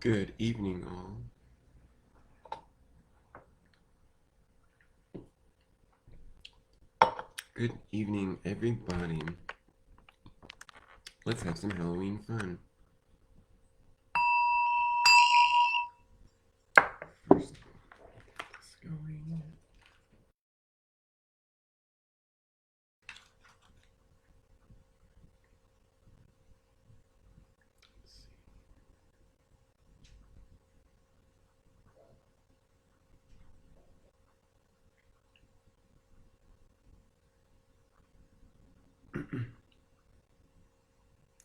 Good evening, all. Good evening, everybody. Let's have some Halloween fun. First, get this going.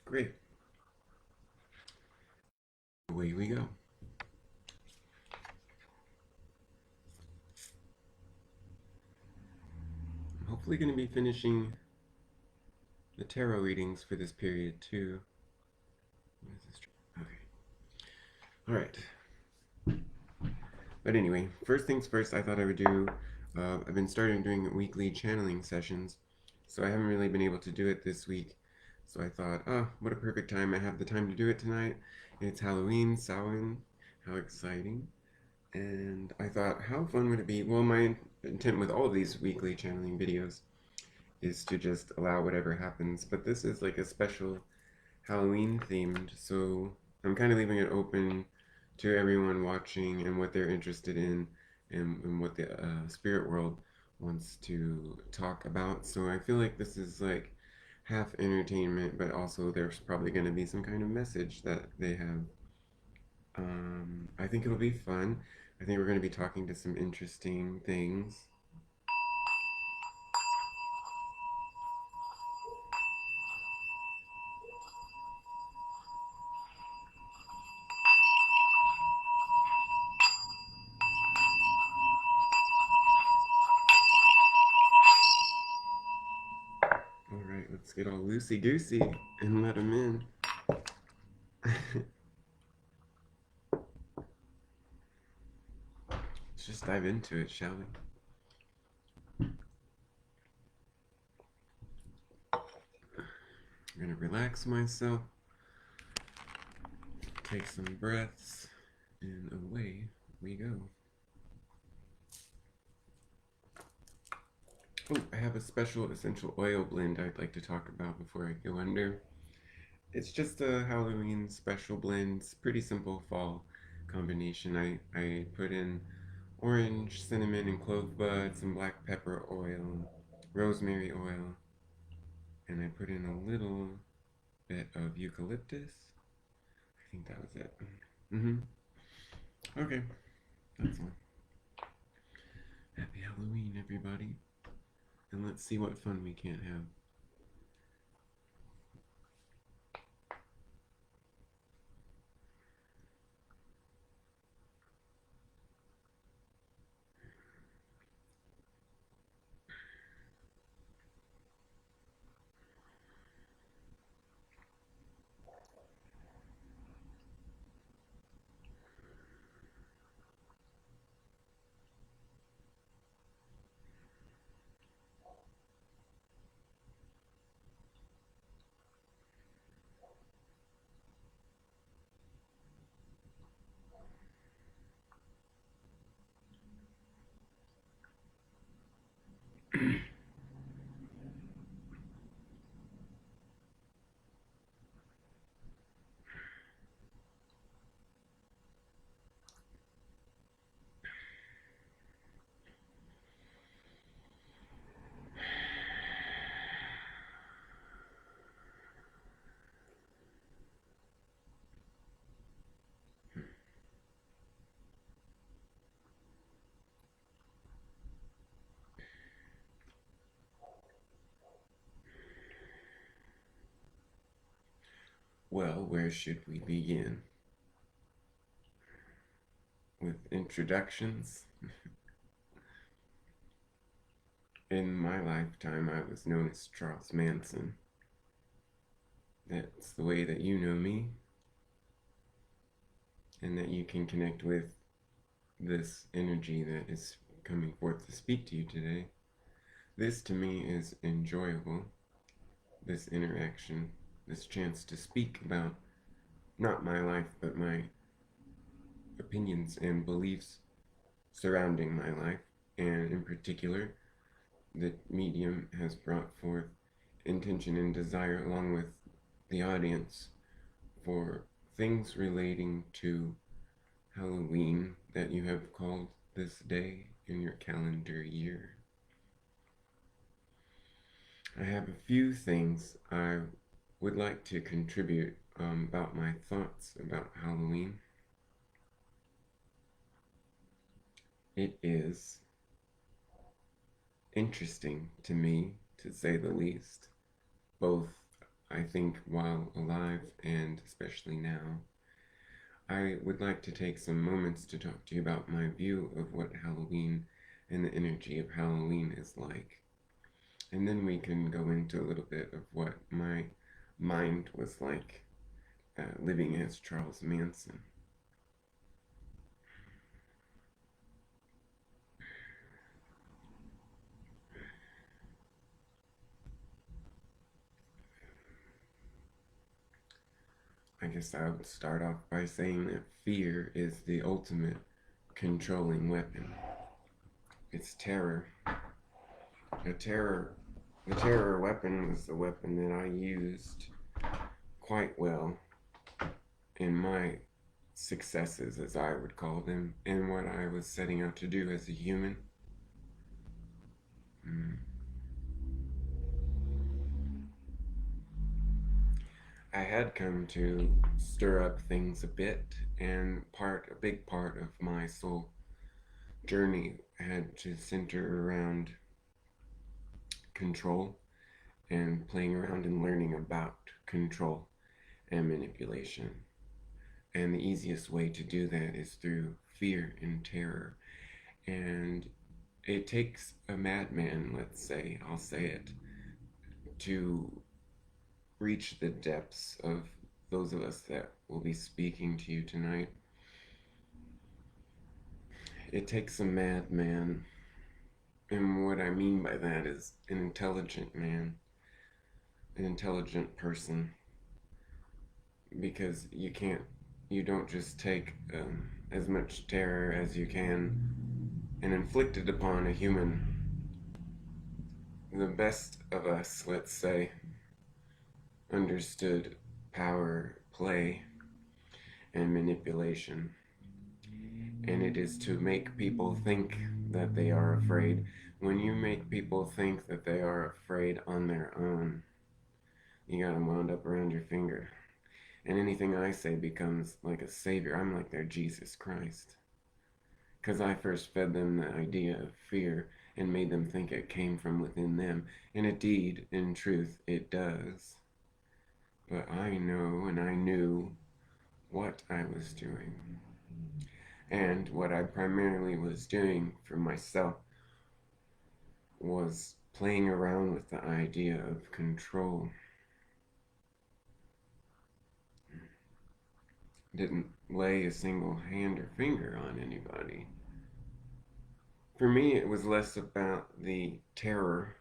Great. Away we go. I'm hopefully going to be finishing the tarot readings for this period too. What is this? Okay. All right. But anyway, first things first, I thought I would do. I've been starting doing weekly channeling sessions, so I haven't really been able to do it this week. So I thought, oh, what a perfect time. I have the time to do it tonight. It's Halloween, Samhain. How exciting. And I thought, how fun would it be? Well, my intent with all of these weekly channeling videos is to just allow whatever happens. But this is like a special Halloween themed, so I'm kind of leaving it open to everyone watching and what they're interested in and what the spirit world wants to talk about. So I feel like this is like half entertainment, but also there's probably going to be some kind of message that they have. I think it'll be fun. I think we're going to be talking to some interesting things. All right, let's get all loosey goosey and let them in. Let's just dive into it, shall we? I'm going to relax myself, take some breaths, and away we go. Oh, I have a special essential oil blend I'd like to talk about before I go under. It's just a Halloween special blend. It's pretty simple fall combination. I put in orange, cinnamon, and clove buds, some black pepper oil, rosemary oil, and I put in a little bit of eucalyptus. I think that was it. Mm-hmm. Okay, that's all. Happy Halloween, everybody. And let's see what fun we can't have. Well, where should we begin? With introductions? In my lifetime, I was known as Charles Manson. That's the way that you know me, and that you can connect with this energy that is coming forth to speak to you today. This to me is enjoyable. This interaction, this chance to speak about not my life, but my opinions and beliefs surrounding my life, and in particular, the medium has brought forth intention and desire along with the audience for things relating to Halloween that you have called this day in your calendar year. I have a few things I would like to contribute about my thoughts about Halloween. It is interesting to me, to say the least, both I think while alive and especially now. I would like to take some moments to talk to you about my view of what Halloween and the energy of Halloween is like. And then we can go into a little bit of what my mind was like living as Charles Manson. I guess I would start off by saying that fear is the ultimate controlling weapon. It's terror. The terror weapon was the weapon that I used quite well in my successes, as I would call them, in what I was setting out to do as a human. I had come to stir up things a bit, and a big part of my soul journey had to center around control and playing around and learning about control and manipulation. And the easiest way to do that is through fear and terror. And it takes a madman, let's say, I'll say it, to reach the depths of those of us that will be speaking to you tonight. It takes a madman, and what I mean by that is an intelligent man, an intelligent person, because you don't just take as much terror as you can and inflict it upon a human. The best of us, let's say, understood power, play, and manipulation. And it is to make people think that they are afraid. When you make people think that they are afraid on their own, you got them wound up around your finger. And anything I say becomes like a savior. I'm like their Jesus Christ. Because I first fed them the idea of fear and made them think it came from within them. And indeed, in truth, it does. But I know and I knew what I was doing. And what I primarily was doing for myself was playing around with the idea of control. Didn't lay a single hand or finger on anybody. For me, it was less about the terror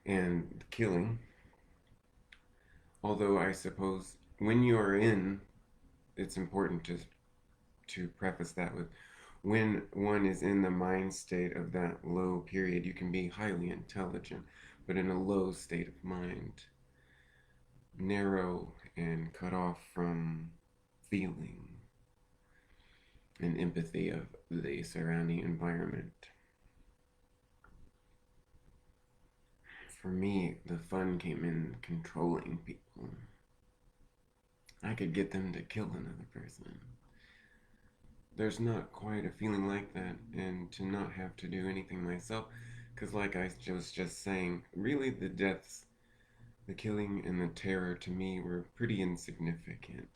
and killing. Although I suppose when you are in, it's important to preface that with, when one is in the mind state of that low period, you can be highly intelligent, but in a low state of mind, narrow and cut off from feeling and empathy of the surrounding environment. For me, the fun came in controlling people. I could get them to kill another person. There's not quite a feeling like that, and to not have to do anything myself, because like I was just saying, really the deaths, the killing and the terror to me were pretty insignificant.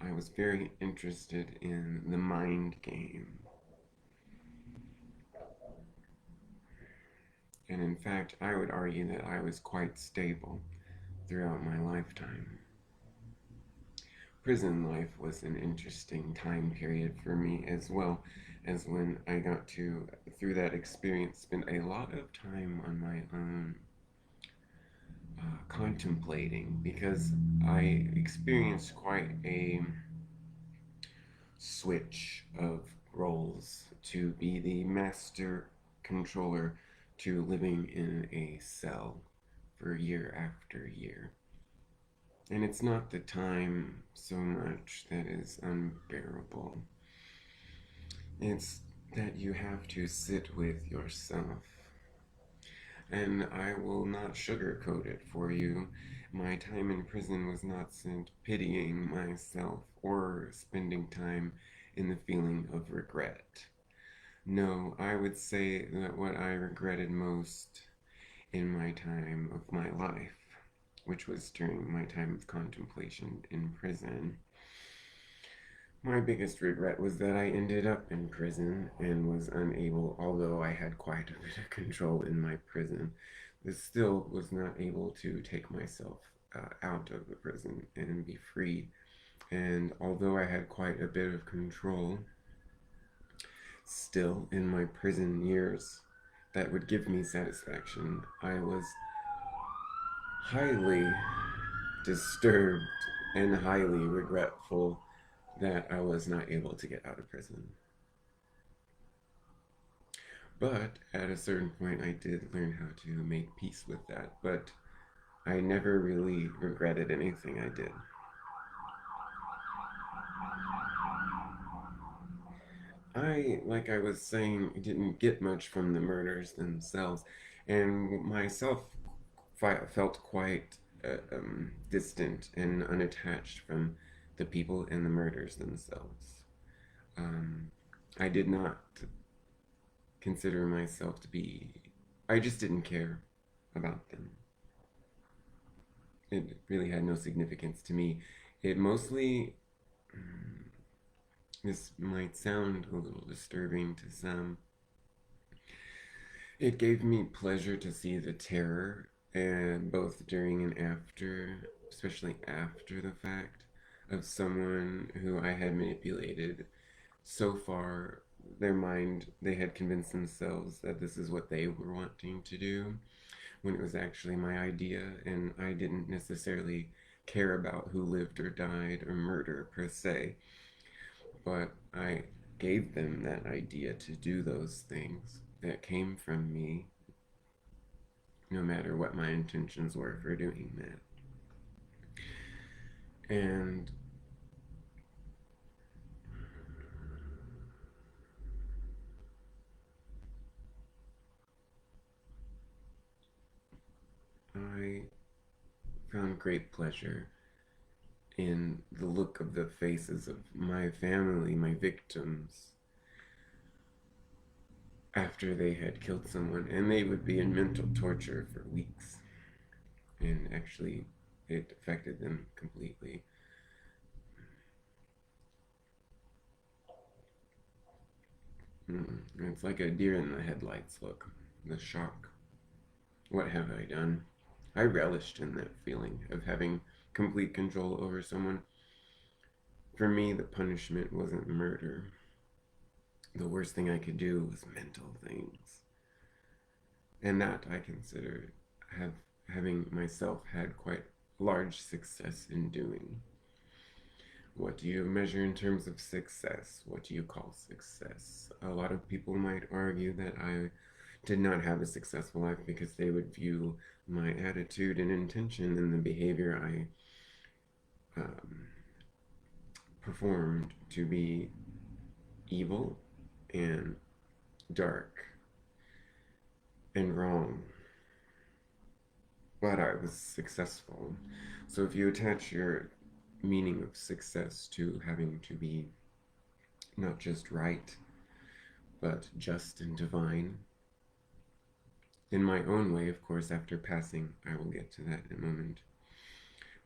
I was very interested in the mind game. And in fact, I would argue that I was quite stable throughout my lifetime. Prison life was an interesting time period for me as well, as when I got to, through that experience, spend a lot of time on my own contemplating, because I experienced quite a switch of roles to be the master controller to living in a cell for year after year. And it's not the time so much that is unbearable. It's that you have to sit with yourself. And I will not sugarcoat it for you. My time in prison was not spent pitying myself or spending time in the feeling of regret. No, I would say that what I regretted most in my time of my life, which was during my time of contemplation in prison, my biggest regret was that I ended up in prison and was unable, although I had quite a bit of control in my prison, still was not able to take myself out of the prison and be free. And although I had quite a bit of control, still in my prison years that would give me satisfaction, I was highly disturbed and highly regretful that I was not able to get out of prison. But at a certain point, I did learn how to make peace with that. But I never really regretted anything I did. Like I was saying, didn't get much from the murders themselves, and myself felt quite distant and unattached from the people and the murders themselves. Um, I did not consider myself to be, I just didn't care about them. It really had no significance to me. It mostly, this might sound a little disturbing to some, it gave me pleasure to see the terror, and both during and after, especially after the fact, of someone who I had manipulated so far. Their mind, they had convinced themselves that this is what they were wanting to do, when it was actually my idea, and I didn't necessarily care about who lived or died or murder per se, but I gave them that idea to do those things that came from me, no matter what my intentions were for doing that. And I found great pleasure in the look of the faces of my family, my victims, after they had killed someone, and they would be in mental torture for weeks. And actually, it affected them completely. It's like a deer in the headlights look, the shock. What have I done? I relished in that feeling of having complete control over someone. For me, the punishment wasn't murder. The worst thing I could do was mental things. And that I consider having myself had quite large success in doing. What do you measure in terms of success? What do you call success? A lot of people might argue that I did not have a successful life because they would view my attitude and intention and the behavior I performed to be evil and dark and wrong. But I was successful. So if you attach your meaning of success to having to be not just right, but just and divine, in my own way, of course, after passing, I will get to that in a moment.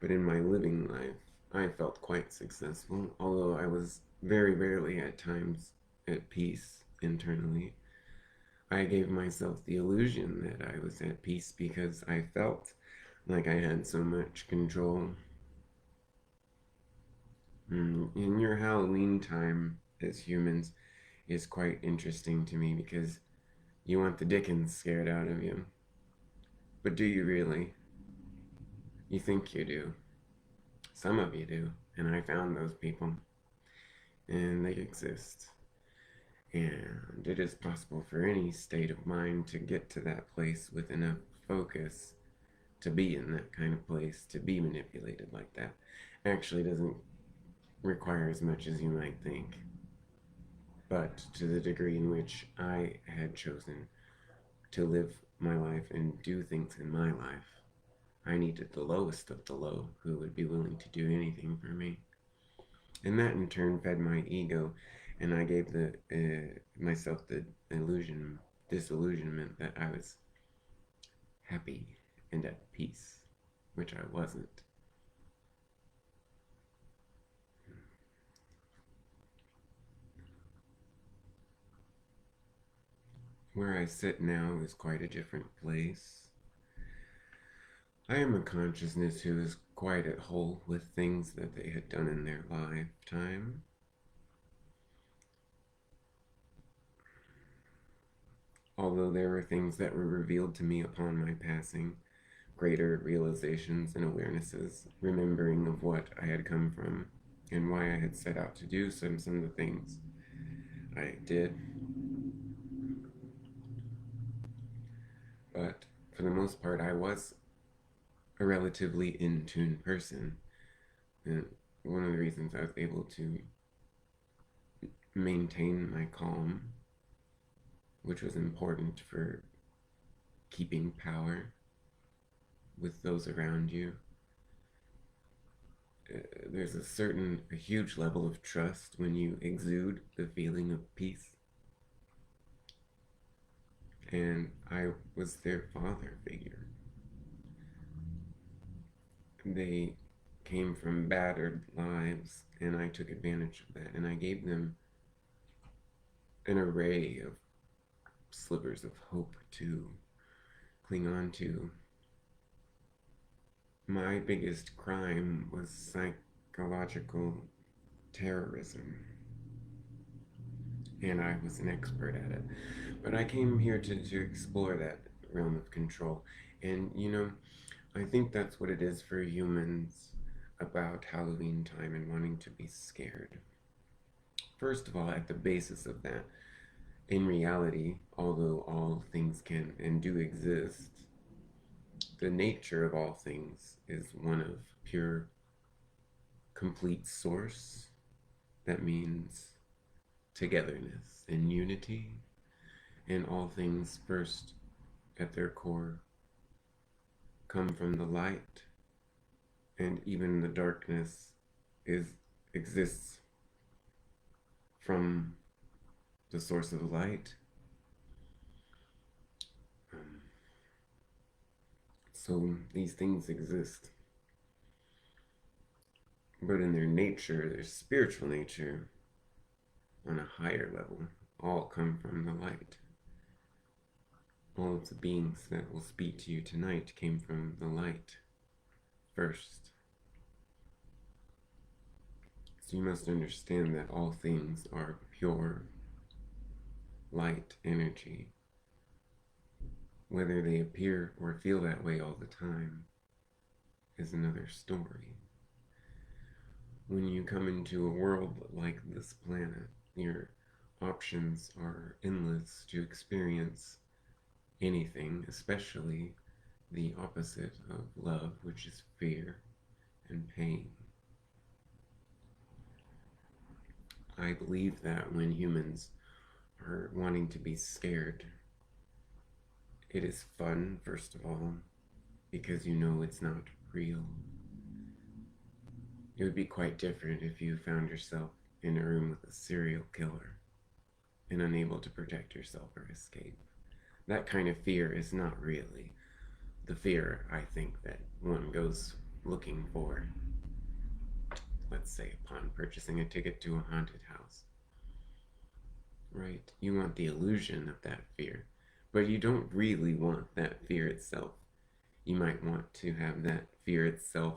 But in my living life, I felt quite successful, although I was very rarely at times at peace internally. I gave myself the illusion that I was at peace because I felt like I had so much control. In your Halloween time as humans is quite interesting to me because you want the dickens scared out of you. But do you really? You think you do. Some of you do, and I found those people. and they exist. And it is possible for any state of mind to get to that place with enough focus to be in that kind of place, to be manipulated like that. Actually doesn't require as much as you might think. But to the degree in which I had chosen to live my life and do things in my life, I needed the lowest of the low who would be willing to do anything for me. And that in turn fed my ego, and I gave the myself the disillusionment that I was happy and at peace, which I wasn't. Where I sit now is quite a different place. I am a consciousness who is quite at whole with things that they had done in their lifetime. Although there were things that were revealed to me upon my passing, greater realizations and awarenesses, remembering of what I had come from and why I had set out to do some of the things I did. But for the most part, I was a relatively in tune person. And one of the reasons I was able to maintain my calm, which was important for keeping power with those around you. There's a huge level of trust when you exude the feeling of peace. And I was their father figure. They came from battered lives, and I took advantage of that, and I gave them an array of slivers of hope to cling on to. My biggest crime was psychological terrorism, and I was an expert at it. But I came here to explore that realm of control. And, I think that's what it is for humans about Halloween time and wanting to be scared. First of all, at the basis of that, in reality, although all things can and do exist, the nature of all things is one of pure, complete source. That means togetherness and unity, and all things first at their core come from the light, and even the darkness exists from the source of light. So these things exist, but in their nature, their spiritual nature, on a higher level, all come from the light. All of the beings that will speak to you tonight came from the light first. So you must understand that all things are pure light energy. Whether they appear or feel that way all the time is another story. When you come into a world like this planet, your options are endless to experience anything, especially the opposite of love, which is fear and pain. I believe that when humans are wanting to be scared, it is fun, first of all, because you know it's not real. It would be quite different if you found yourself in a room with a serial killer and unable to protect yourself or escape. That kind of fear is not really the fear I think that one goes looking for, let's say, upon purchasing a ticket to a haunted house. Right? You want the illusion of that fear, but you don't really want that fear itself. You might want to have that fear itself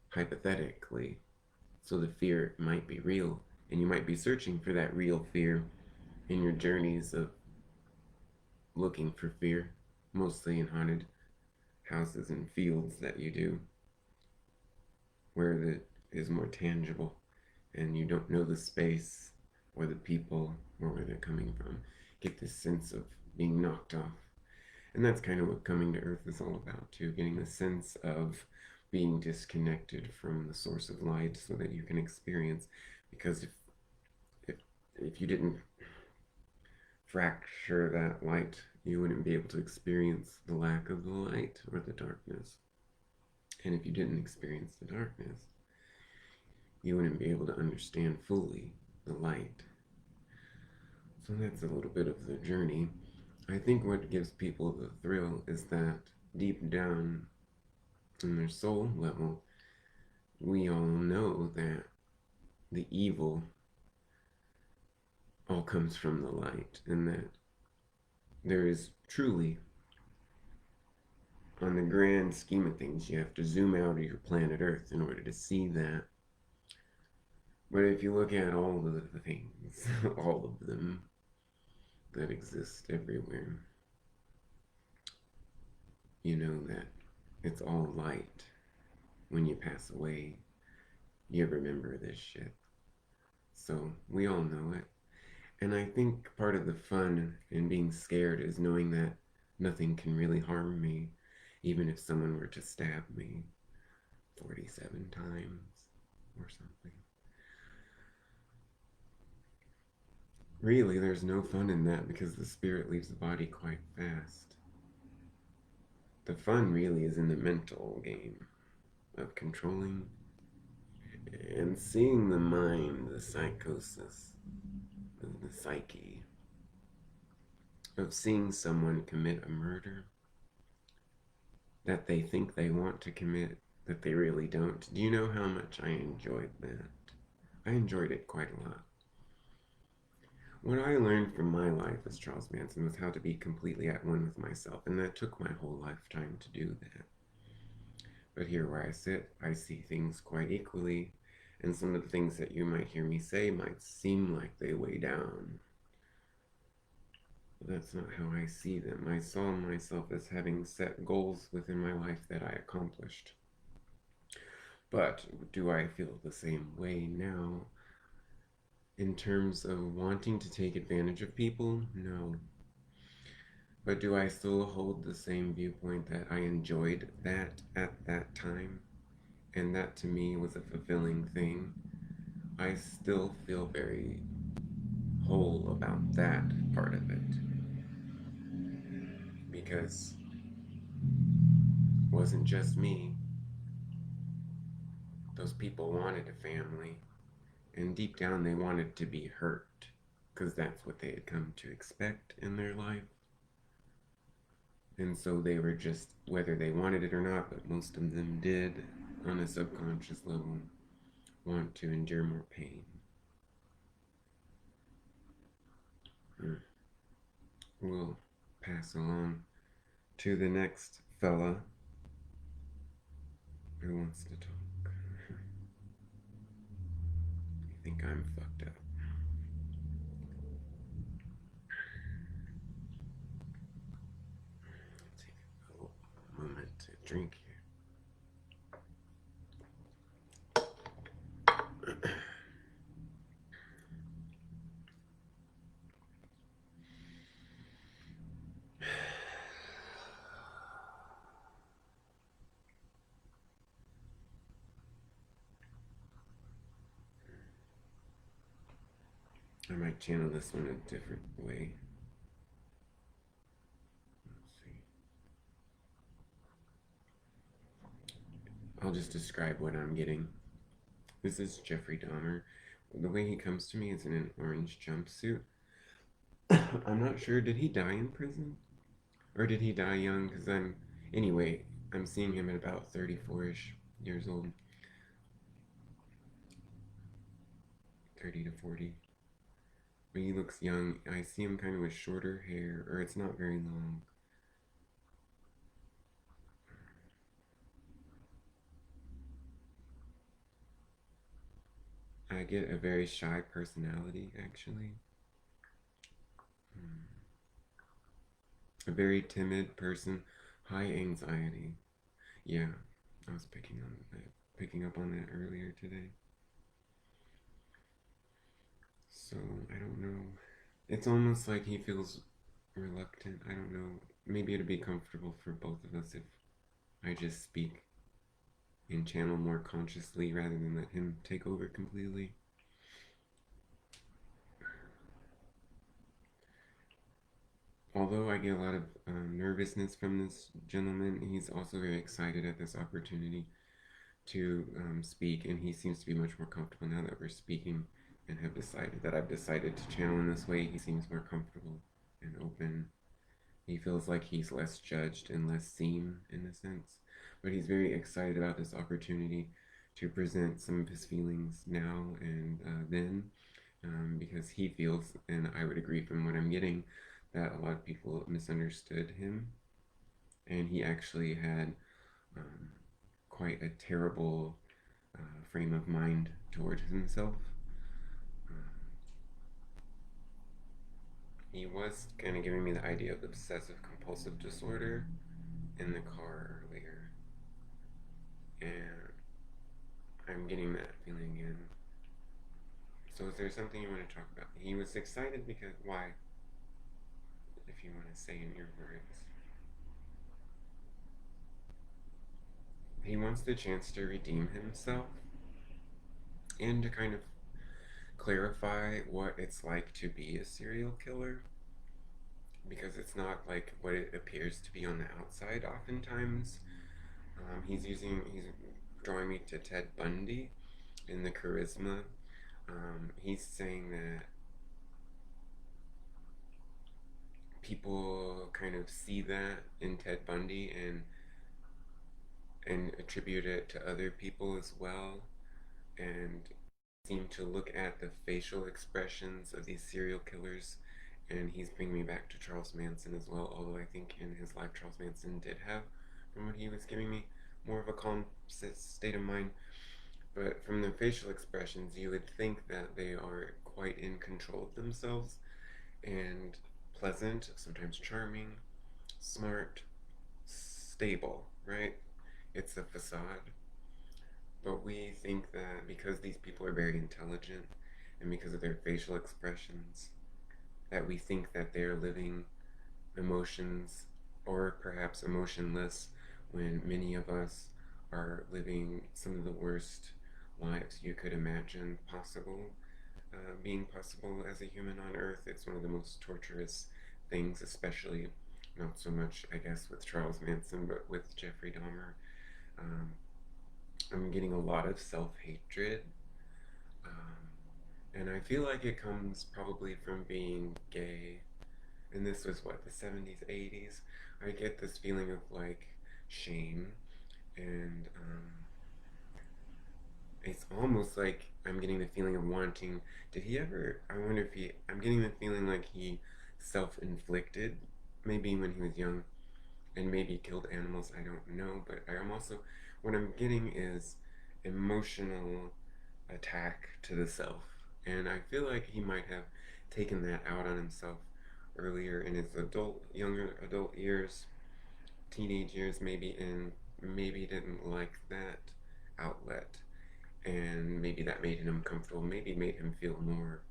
hypothetically, so the fear might be real, and you might be searching for that real fear in your journeys of looking for fear, mostly in haunted houses and fields that you do, where it is more tangible and you don't know the space or the people or where they're coming from. Get this sense of being knocked off. And that's kind of what coming to Earth is all about, too, getting a sense of being disconnected from the source of light so that you can experience. Because if, if you didn't fracture that light, you wouldn't be able to experience the lack of the light or the darkness. And if you didn't experience the darkness, you wouldn't be able to understand fully the light. So that's a little bit of the journey. I think what gives people the thrill is that deep down in their soul level, we all know that the evil all comes from the light, and that there is truly, on the grand scheme of things, you have to zoom out of your planet Earth in order to see that. But if you look at all of the things, all of them that exist everywhere, you know that it's all light. When you pass away, you remember this shit. So we all know it. And I think part of the fun in being scared is knowing that nothing can really harm me, even if someone were to stab me 47 times or something. Really, there's no fun in that because the spirit leaves the body quite fast. The fun really is in the mental game of controlling and seeing the mind, the psychosis, the psyche, of seeing someone commit a murder that they think they want to commit, that they really don't. Do you know how much I enjoyed that? I enjoyed it quite a lot. What I learned from my life as Charles Manson was how to be completely at one with myself, and that took my whole lifetime to do that. But here where I sit, I see things quite equally, and some of the things that you might hear me say might seem like they weigh down. But that's not how I see them. I saw myself as having set goals within my life that I accomplished. But do I feel the same way now? In terms of wanting to take advantage of people? No. But do I still hold the same viewpoint that I enjoyed that at that time? And that to me was a fulfilling thing. I still feel very whole about that part of it. Because it wasn't just me. Those people wanted a family. And deep down they wanted to be hurt. Because that's what they had come to expect in their life. And so they were just, whether they wanted it or not, but most of them did, on a subconscious level, want to endure more pain. We'll pass along to the next fella who wants to talk. You think I'm fucked up? Take a moment to drink here. I might channel this one a different way. Let's see. I'll just describe what I'm getting. This is Jeffrey Dahmer. The way he comes to me is in an orange jumpsuit. I'm not sure, did he die in prison? Or did he die young? Because anyway, I'm seeing him at about 34-ish years old. 30 to 40. But he looks young. I see him kind of with shorter hair, or it's not very long. I get a very shy personality, actually. A very timid person, high anxiety. Yeah, I was picking up on that earlier today. So I don't know. It's almost like he feels reluctant. I don't know. Maybe it'd be comfortable for both of us if I just speak and channel more consciously rather than let him take over completely. Although I get a lot of nervousness from this gentleman, he's also very excited at this opportunity to speak, and he seems to be much more comfortable now that we're speaking and have decided that I've decided to channel in this way. He seems more comfortable and open. He feels like he's less judged and less seen in a sense, but he's very excited about this opportunity to present some of his feelings now and then, because he feels, and I would agree from what I'm getting, that a lot of people misunderstood him, and he actually had um, quite a terrible frame of mind towards himself. Um, he was kind of giving me the idea of obsessive compulsive disorder in the car earlier, and I'm getting that feeling again. So, is there something you want to talk about? He was excited because why? If you want to say in your words, he wants the chance to redeem himself and to kind of clarify what it's like to be a serial killer, because it's not like what it appears to be on the outside oftentimes. He's drawing me to Ted Bundy in the charisma. He's saying that people kind of see that in Ted Bundy and attribute it to other people as well, and seem to look at the facial expressions of these serial killers. And he's bringing me back to Charles Manson as well, although I think in his life Charles Manson did have, from what he was giving me, more of a calm state of mind. But from the facial expressions, you would think that they are quite in control of themselves and pleasant, sometimes charming, smart, stable, right? It's a facade. But we think that because these people are very intelligent and because of their facial expressions, that we think that they're living emotions or perhaps emotionless, when many of us are living some of the worst lives you could imagine possible, being possible as a human on earth. It's one of the most torturous things, especially not so much, I guess, with Charles Manson, but with Jeffrey Dahmer. Um, I'm getting a lot of self hatred, um, and I feel like it comes probably from being gay. And this was what, the 70s, 80s? I get this feeling of like shame, and it's almost like I'm getting the feeling of wanting. Did he ever? I wonder if he. I'm getting the feeling like he self inflicted, maybe when he was young, and maybe killed animals. I don't know. But I'm also. What I'm getting is emotional attack to the self. And I feel like he might have taken that out on himself earlier in his younger adult years, teenage years maybe, and maybe didn't like that outlet, and maybe that made him uncomfortable, maybe made him feel more.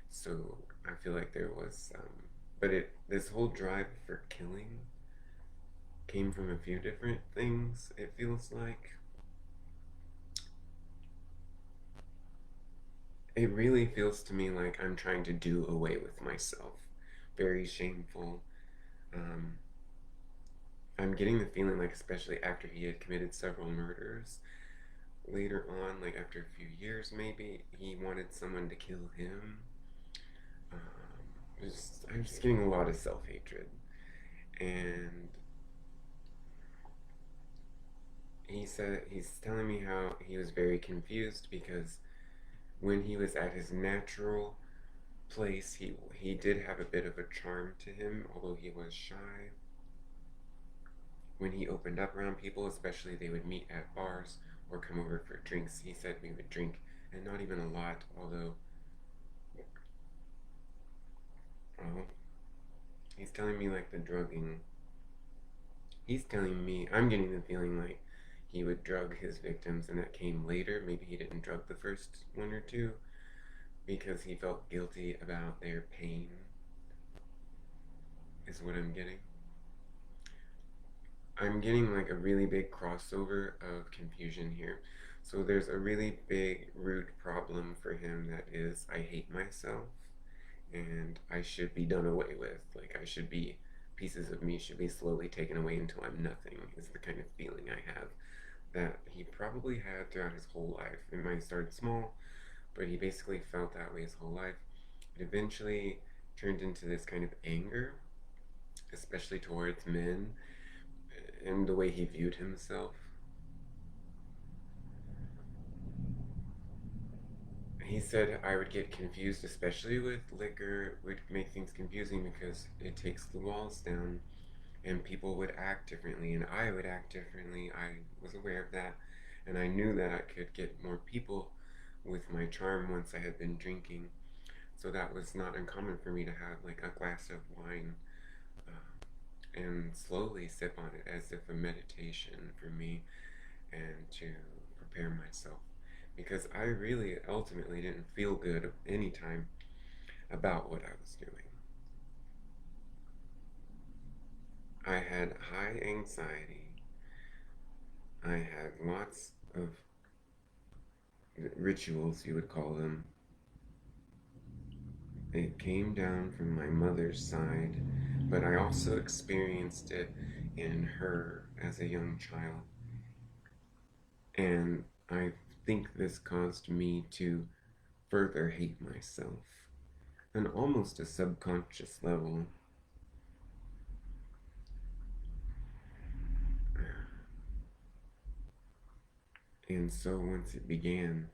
So I feel like there was, but this whole drive for killing came from a few different things. It feels like it really feels to me like I'm trying to do away with myself. Very shameful. Um, I'm getting the feeling like, especially after he had committed several murders, later on, like after a few years maybe, he wanted someone to kill him. I'm just getting a lot of self hatred. And he said, he's telling me how he was very confused because when he was at his natural place, he did have a bit of a charm to him, although he was shy. When he opened up around people, especially they would meet at bars or come over for drinks, he said we would drink, and not even a lot, although, well, he's telling me like the drugging. He's telling me, I'm getting the feeling like he would drug his victims, and that came later. Maybe he didn't drug the first one or two, because he felt guilty about their pain, is what I'm getting. I'm getting like a really big crossover of confusion here. So there's a really big root problem for him that is, I hate myself and I should be done away with. Like, I should be, pieces of me should be slowly taken away until I'm nothing, is the kind of feeling I have that he probably had throughout his whole life. It might have started small, but he basically felt that way his whole life. It eventually turned into this kind of anger, especially towards men, and the way he viewed himself. He said I would get confused, especially with liquor, would make things confusing because it takes the walls down and people would act differently and I would act differently. I was aware of that and I knew that I could get more people with my charm once I had been drinking. So that was not uncommon for me to have like a glass of wine and slowly sip on it as if a meditation for me and to prepare myself. Because I really ultimately didn't feel good any time about what I was doing. I had high anxiety. I had lots of rituals, you would call them. It came down from my mother's side, but I also experienced it in her as a young child. And I think this caused me to further hate myself on almost a subconscious level. And so once it began,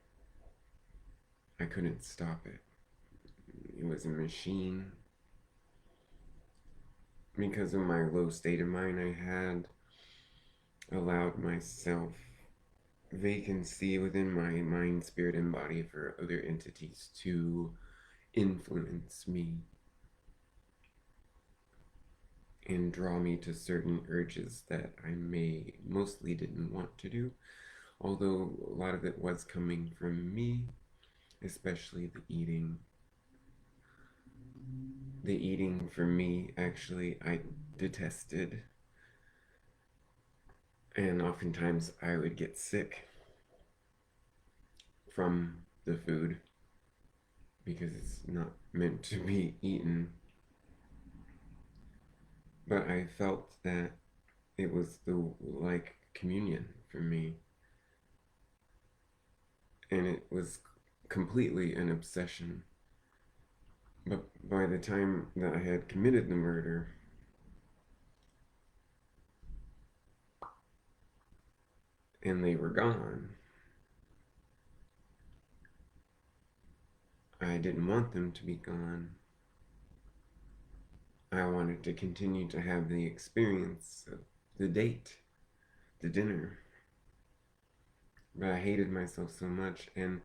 I couldn't stop it. It was a machine. Because of my low state of mind, I had allowed myself vacancy within my mind, spirit, and body for other entities to influence me and draw me to certain urges that I mostly didn't want to do, although a lot of it was coming from me, especially the eating. The eating for me, actually, I detested, and oftentimes I would get sick from the food because it's not meant to be eaten. But I felt that it was the like communion for me, and it was completely an obsession. But by the time that I had committed the murder, and they were gone, I didn't want them to be gone. I wanted to continue to have the experience of the date, the dinner. But I hated myself so much, and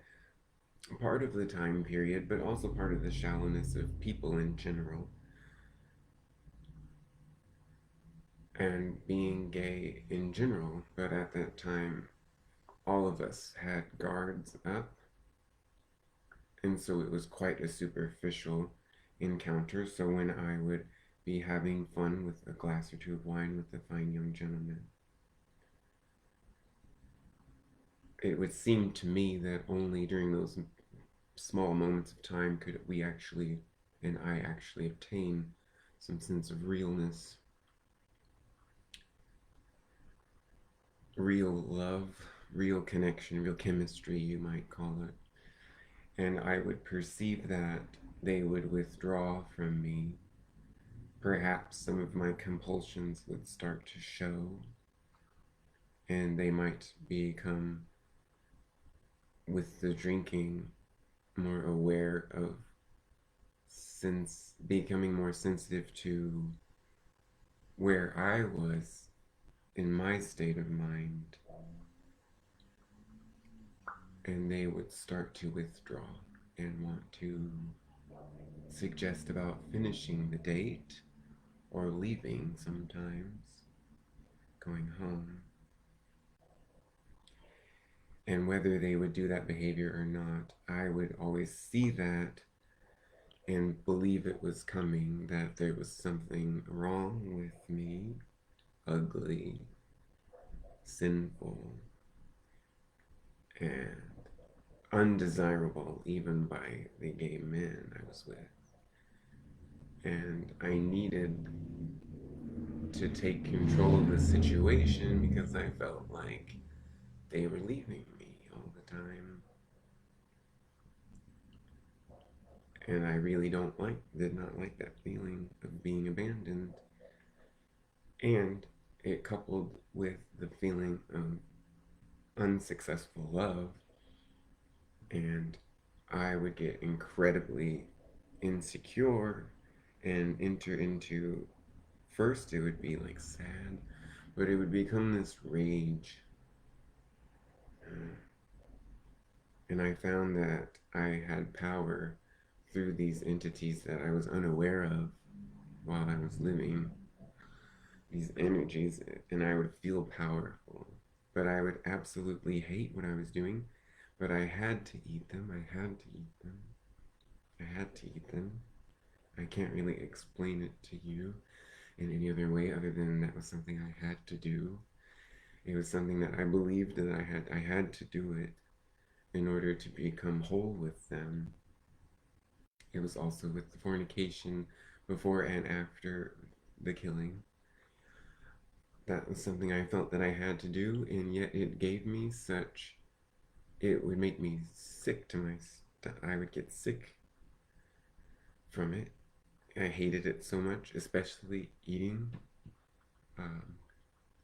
part of the time period, but also part of the shallowness of people in general, and being gay in general. But at that time, all of us had guards up, and so it was quite a superficial encounter. So when I would be having fun with a glass or two of wine with a fine young gentleman, it would seem to me that only during those small moments of time could we actually, and I actually, obtain some sense of realness, real love, real connection, real chemistry, you might call it. And I would perceive that they would withdraw from me. Perhaps some of my compulsions would start to show, and they might become, with the drinking, more aware of becoming more sensitive to where I was in my state of mind, and they would start to withdraw and want to suggest about finishing the date or leaving sometimes, going home. And whether they would do that behavior or not, I would always see that and believe it was coming, that there was something wrong with me, ugly, sinful, and undesirable even by the gay men I was with. And I needed to take control of the situation because I felt like they were leaving me all the time. And I really did not like that feeling of being abandoned. And it coupled with the feeling of unsuccessful love. And I would get incredibly insecure and enter into, first it would be like sad, but it would become this rage. And I found that I had power through these entities that I was unaware of while I was living, these energies, and I would feel powerful. But I would absolutely hate what I was doing, but I had to eat them. I had to eat them. I had to eat them. I can't really explain it to you in any other way other than that was something I had to do. It was something that I believed that I had to do it in order to become whole with them. It was also with the fornication before and after the killing. That was something I felt that I had to do, and yet it gave me such, it would make me sick to my, I would get sick from it. I hated it so much, especially eating,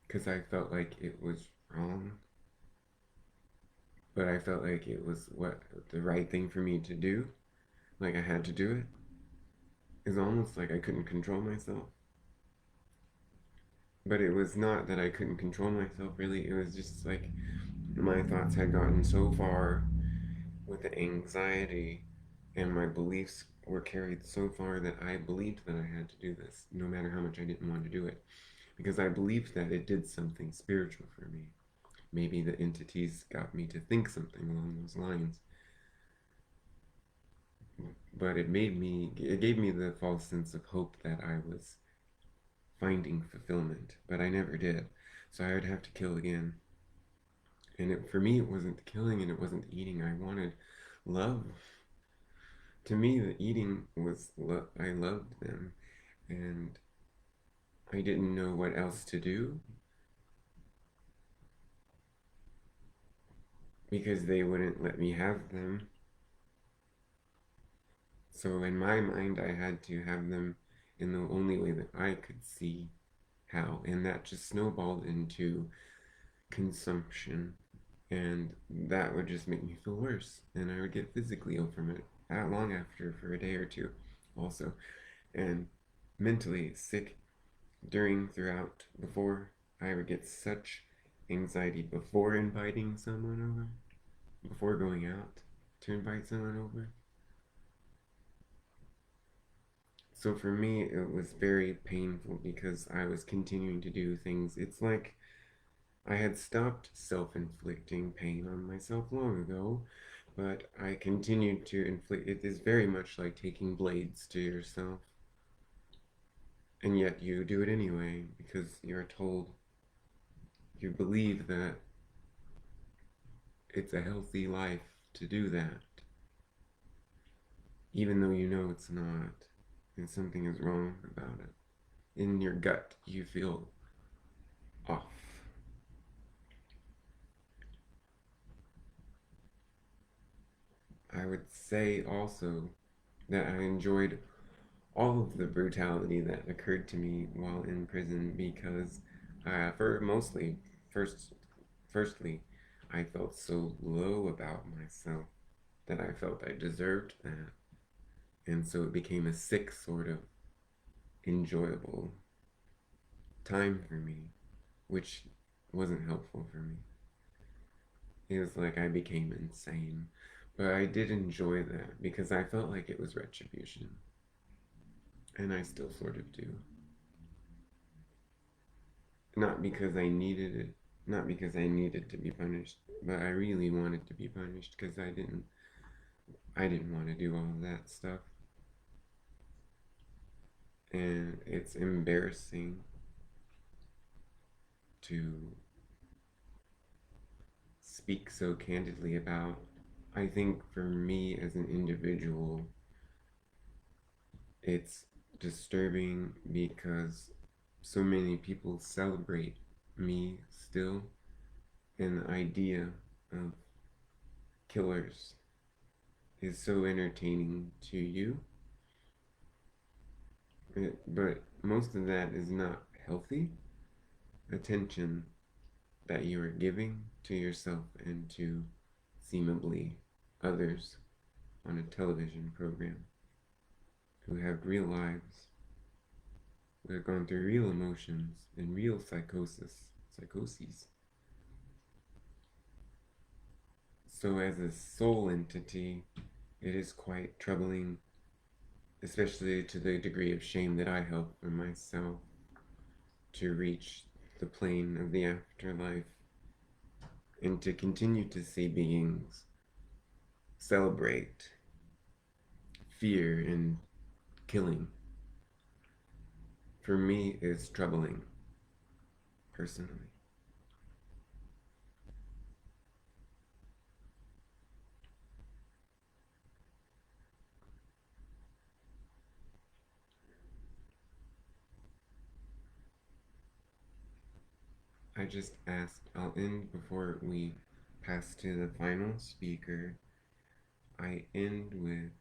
because I felt like it was wrong, but I felt like it was what the right thing for me to do. Like I had to do it. It's almost like I couldn't control myself. But it was not that I couldn't control myself, really. It was just like my thoughts had gotten so far with the anxiety, and my beliefs were carried so far that I believed that I had to do this, no matter how much I didn't want to do it. Because I believed that it did something spiritual for me. Maybe the entities got me to think something along those lines. But it gave me the false sense of hope that I was finding fulfillment, but I never did. So I would have to kill again. And for me, it wasn't the killing and it wasn't the eating. I wanted love. To me, the eating was I loved them, and I didn't know what else to do because they wouldn't let me have them. So in my mind, I had to have them in the only way that I could see how, and that just snowballed into consumption, and that would just make me feel worse, and I would get physically ill from it long after for a day or two also, and mentally sick throughout, before. I would get such anxiety before inviting someone over, before going out to invite someone over. So for me, it was very painful because I was continuing to do things. It's like I had stopped self-inflicting pain on myself long ago, but I continued to inflict. It is very much like taking blades to yourself, and yet you do it anyway because you're told, you believe that it's a healthy life to do that, even though you know it's not, and something is wrong about it. In your gut, you feel off. I would say also that I enjoyed all of the brutality that occurred to me while in prison because, for mostly, first, firstly, I felt so low about myself that I felt I deserved that, and so it became a sick sort of enjoyable time for me, which wasn't helpful for me. It was like I became insane, but I did enjoy that because I felt like it was retribution, and I still sort of do. Not because I needed it, Not because I needed to be punished, but I really wanted to be punished because I didn't want to do all of that stuff. And it's embarrassing to speak so candidly about. I think for me as an individual, it's disturbing because so many people celebrate me still, and the idea of killers is so entertaining to you. But most of that is not healthy attention that you are giving to yourself and to seemingly others on a television program who have real lives, who have gone through real emotions and real psychoses. So as a soul entity, it is quite troubling, especially to the degree of shame that I held for myself to reach the plane of the afterlife and to continue to see beings celebrate fear and killing. For me, is troubling, personally. I just asked, I'll end before we pass to the final speaker. I end with,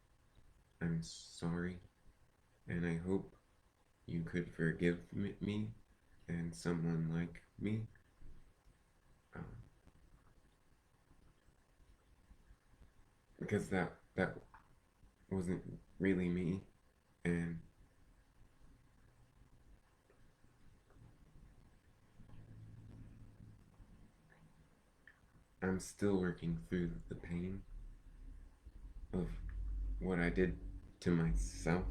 I'm sorry, and I hope you could forgive me and someone like me. Um, because that wasn't really me, and I'm still working through the pain of what I did to myself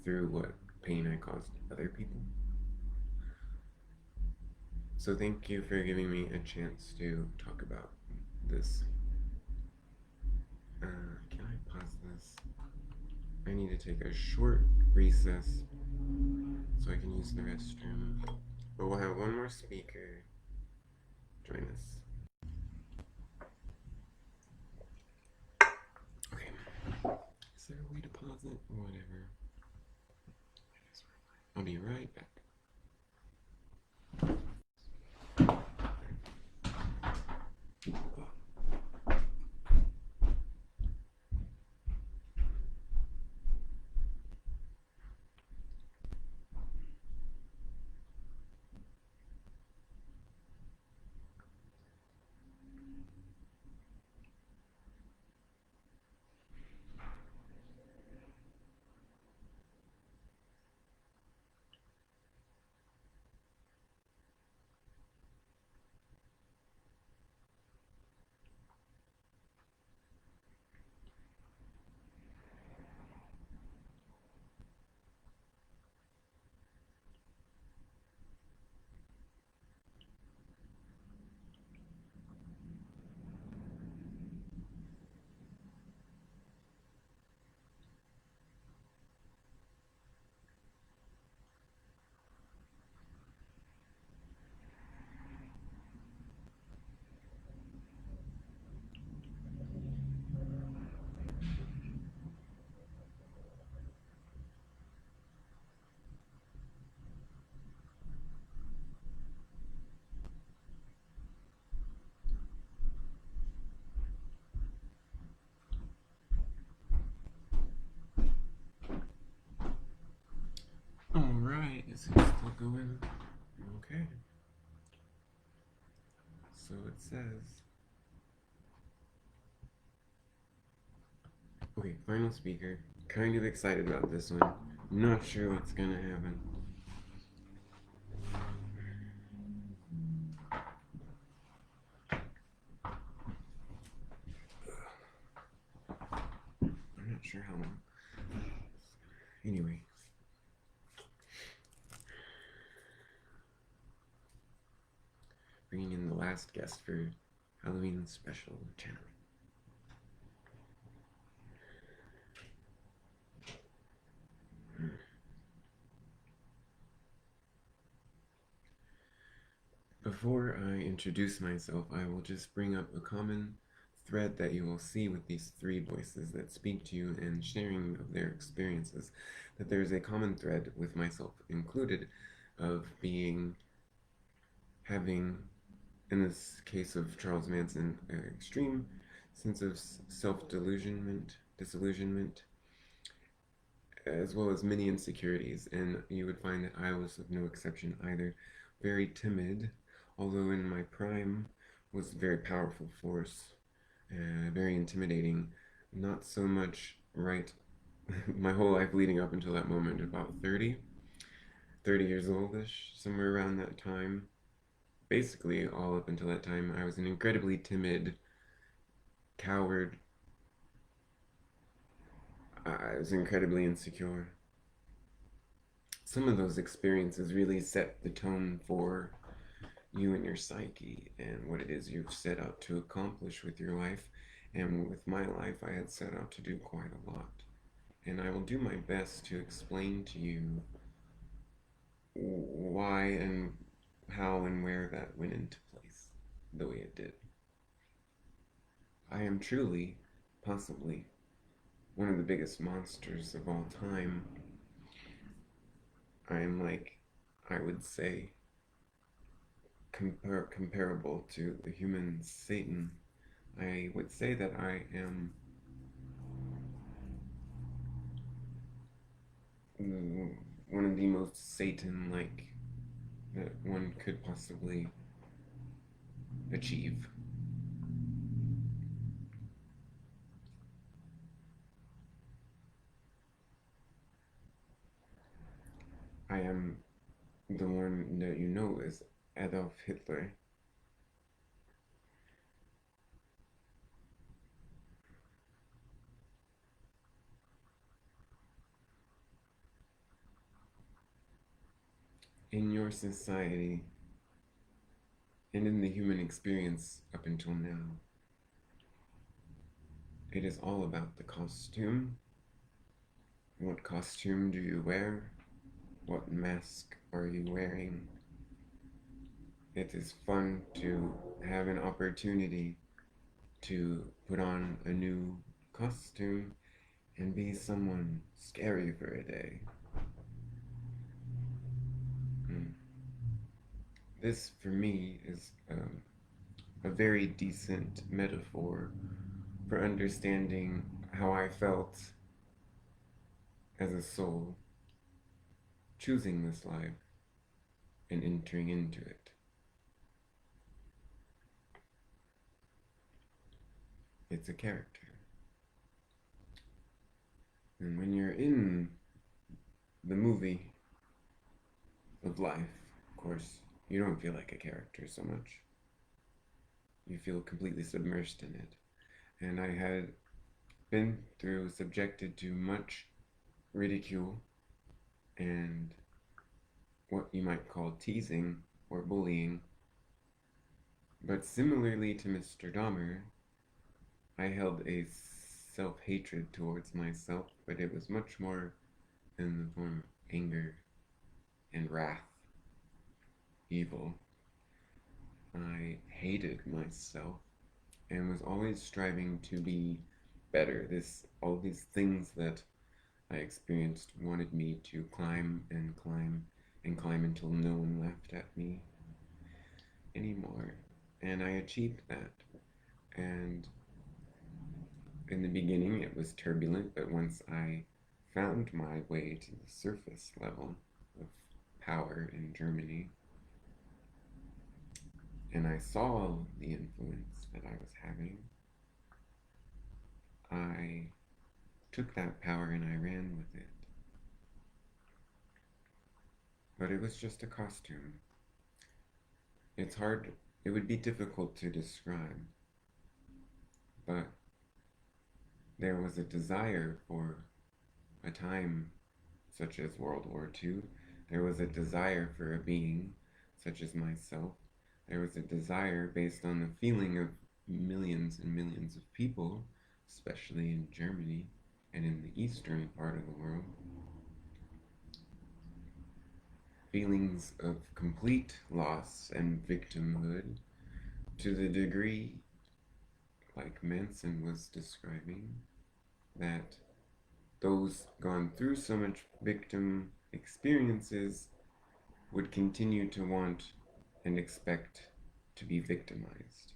through what pain I caused other people. So thank you for giving me a chance to talk about this. Can I pause this? I need to take a short recess so I can use the restroom. But we'll have one more speaker join us. Okay. Is there a way to pause it? Whatever. I'll be right back. Alright, is it still going? Okay. So it says. Okay, final speaker. Kind of excited about this one. Not sure what's gonna happen. I'm not sure how long. Anyway. last guest for Halloween special channeling. Before I introduce myself, I will just bring up a common thread that you will see with these three voices that speak to you and sharing of their experiences. That there is a common thread, with myself included, of having, in this case of Charles Manson, an extreme sense of disillusionment, as well as many insecurities. And you would find that I was no exception either. Very timid, although in my prime was a very powerful force, very intimidating. Not so much right my whole life leading up until that moment, about 30 years oldish, somewhere around that time. Basically, all up until that time, I was an incredibly timid, coward. I was incredibly insecure. Some of those experiences really set the tone for you and your psyche and what it is you've set out to accomplish with your life. And with my life, I had set out to do quite a lot. And I will do my best to explain to you why and how and where that went into place the way it did. I am truly, possibly, one of the biggest monsters of all time. I am like, I would say, comparable to the human Satan. I would say that I am one of the most Satan-like that one could possibly achieve. I am the one that you know as Adolf Hitler. In your society, and in the human experience up until now, it is all about the costume. What costume do you wear? What mask are you wearing? It is fun to have an opportunity to put on a new costume and be someone scary for a day. This, for me, is a very decent metaphor for understanding how I felt as a soul choosing this life and entering into it. It's a character. And when you're in the movie of life, of course, you don't feel like a character so much. You feel completely submersed in it. And I had been subjected to much ridicule and what you might call teasing or bullying. But similarly to Mr. Dahmer, I held a self-hatred towards myself, but it was much more in the form of anger and wrath, evil. I hated myself and was always striving to be better. All these things that I experienced wanted me to climb and climb and climb until no one laughed at me anymore. And I achieved that. And in the beginning, it was turbulent, but once I found my way to the surface level of power in Germany, and I saw the influence that I was having, I took that power and I ran with it. But it was just a costume. It's hard, it would be difficult to describe, but there was a desire for a time such as World War II. There was a desire for a being such as myself There was a desire based on the feeling of millions and millions of people, especially in Germany and in the eastern part of the world, feelings of complete loss and victimhood to the degree, like Manson was describing, that those gone through so much victim experiences would continue to want and expect to be victimized.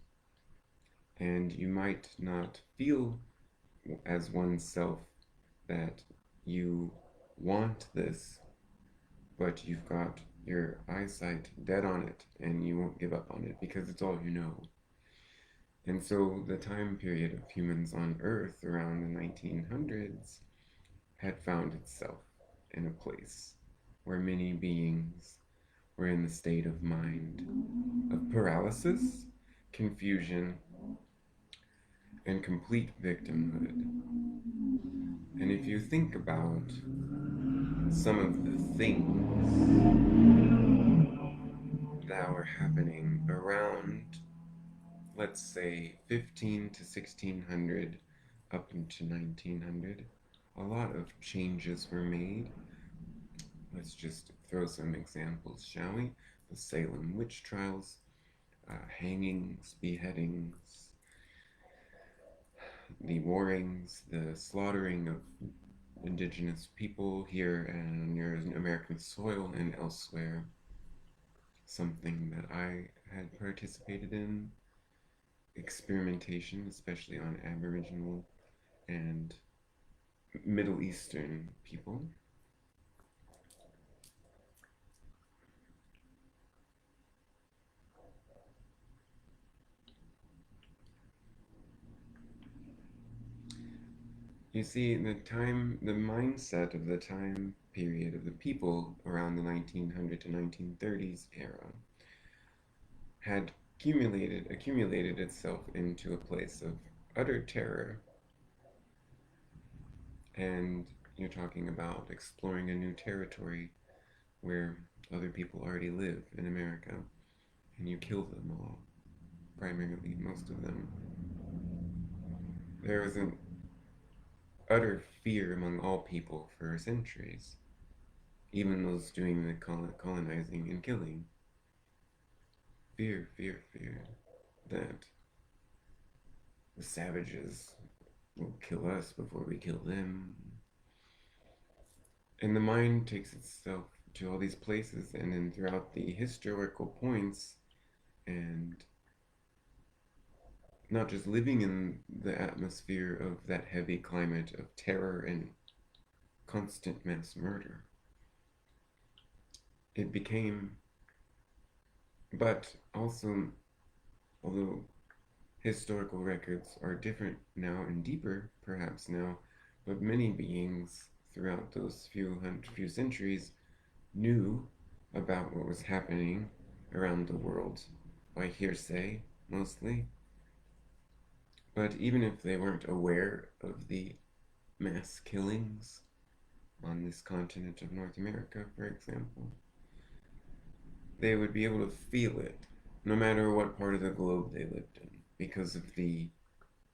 And you might not feel as oneself that you want this, but you've got your eyesight dead on it and you won't give up on it because it's all you know. And so the time period of humans on Earth around the 1900s had found itself in a place where many beings were in the state of mind of paralysis, confusion, and complete victimhood. And if you think about some of the things that were happening around, let's say, 15 to 1600 up into 1900, a lot of changes were made. Let's just throw some examples, shall we? The Salem witch trials, hangings, beheadings, the warrings, the slaughtering of indigenous people here and near American soil and elsewhere. Something that I had participated in. Experimentation, especially on Aboriginal and Middle Eastern people. You see, the mindset of the time period of the people around the 1900 to 1930s era had accumulated itself into a place of utter terror. And you're talking about exploring a new territory where other people already live in America, and you kill them all, primarily, most of them. There was an utter fear among all people for centuries, even those doing the colonizing and killing. Fear, fear, fear that the savages will kill us before we kill them. And the mind takes itself to all these places, and then throughout the historical points, and not just living in the atmosphere of that heavy climate of terror and constant mass murder, it became, but also, although historical records are different now and deeper, perhaps now, but many beings throughout those few centuries knew about what was happening around the world by hearsay, mostly. But even if they weren't aware of the mass killings on this continent of North America, for example, they would be able to feel it, no matter what part of the globe they lived in, because of the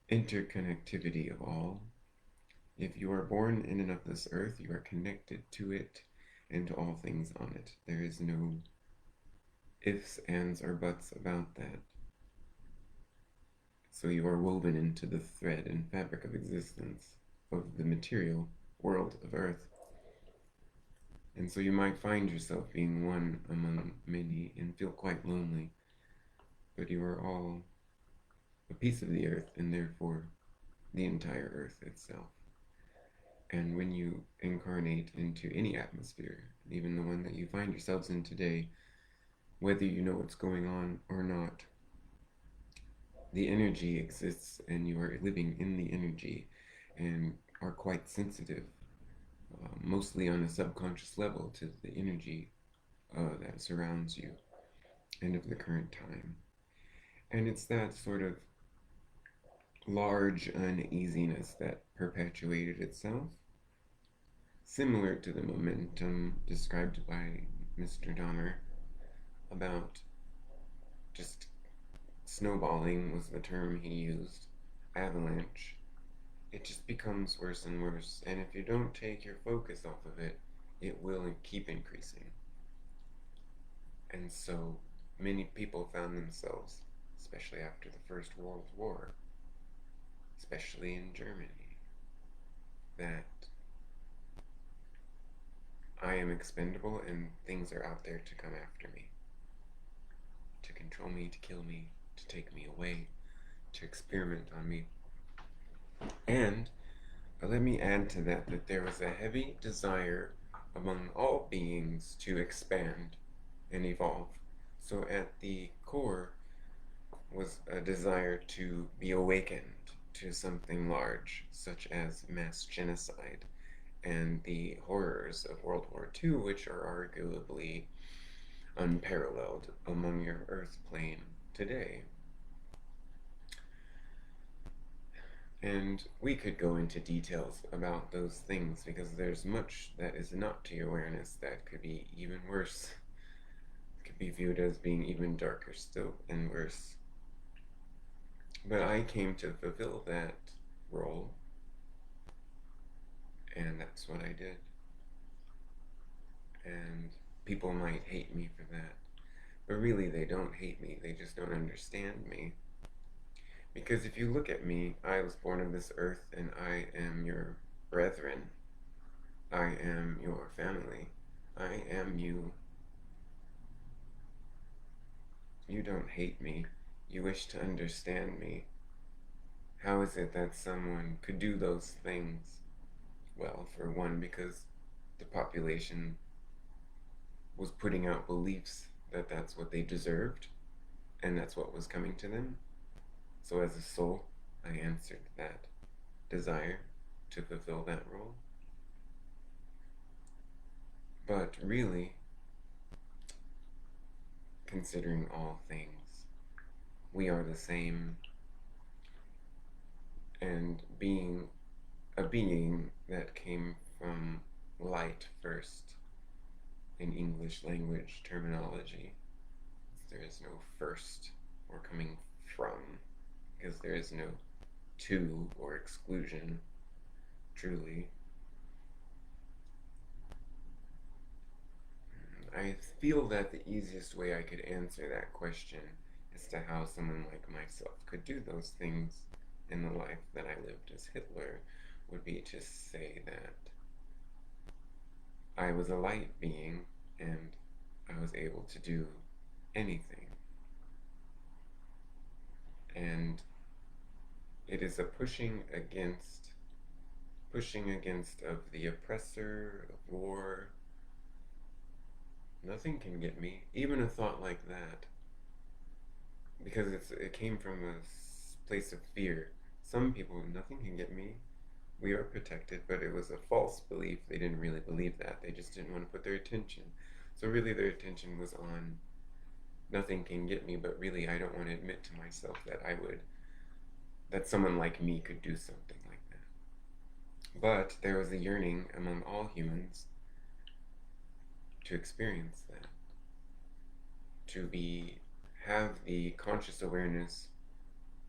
interconnectivity of all. If you are born in and of this earth, you are connected to it and to all things on it. There is no ifs, ands, or buts about that. So you are woven into the thread and fabric of existence of the material world of Earth. And so you might find yourself being one among many and feel quite lonely, but you are all a piece of the earth and therefore the entire earth itself. And when you incarnate into any atmosphere, even the one that you find yourselves in today, whether you know what's going on or not, the energy exists and you are living in the energy and are quite sensitive, mostly on a subconscious level, to the energy that surrounds you and of the current time. And it's that sort of large uneasiness that perpetuated itself, similar to the momentum described by Mr. Dahmer about just snowballing was the term he used, avalanche, it just becomes worse and worse. And if you don't take your focus off of it, it will keep increasing. And so many people found themselves, especially after the First World War, especially in Germany, that I am expendable and things are out there to come after me, to control me, to kill me, to take me away, to experiment on me. And let me add to that that there was a heavy desire among all beings to expand and evolve. So at the core was a desire to be awakened to something large, such as mass genocide and the horrors of World War II, which are arguably unparalleled among your Earth plane today. And we could go into details about those things because there's much that is not to your awareness that could be even worse. It could be viewed as being even darker still and worse. But I came to fulfill that role, and that's what I did. And people might hate me for that, but really they don't hate me, they just don't understand me. Because if you look at me, I was born of this earth and I am your brethren. I am your family. I am you. You don't hate me. You wish to understand me. How is it that someone could do those things? Well, for one, because the population was putting out beliefs that that's what they deserved and that's what was coming to them. So as a soul, I answered that desire to fulfill that role. But really, considering all things, we are the same, and being a being that came from light first in English language terminology, there is no first or coming from, because there is no to or exclusion, truly. I feel that the easiest way I could answer that question as to how someone like myself could do those things in the life that I lived as Hitler would be to say that I was a light being and I was able to do anything. And it is a pushing against of the oppressor, of war. Nothing can get me, even a thought like that, because it came from a place of fear. Some people, nothing can get me. We are protected, but it was a false belief. They didn't really believe that. They just didn't want to put their attention. So really their attention was on nothing can get me, but really I don't want to admit to myself that that someone like me could do something like that. But there was a yearning among all humans to experience that, to have the conscious awareness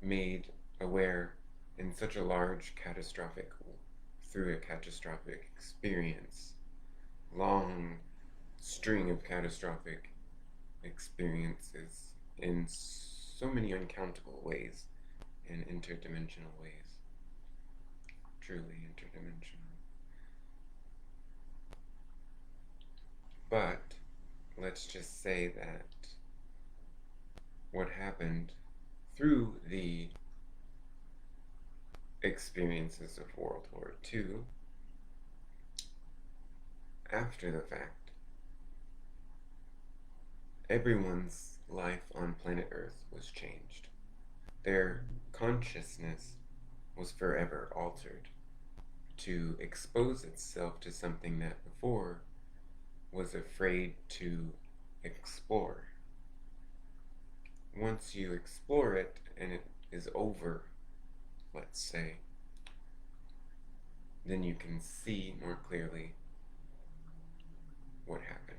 made aware in such a large through a catastrophic experience, long string of catastrophic experiences in so many uncountable ways and interdimensional ways, truly interdimensional. But let's just say that what happened through the experiences of World War II, after the fact, everyone's life on planet Earth was changed. Their consciousness was forever altered to expose itself to something that before was afraid to explore. Once you explore it and it is over, let's say, then you can see more clearly what happened.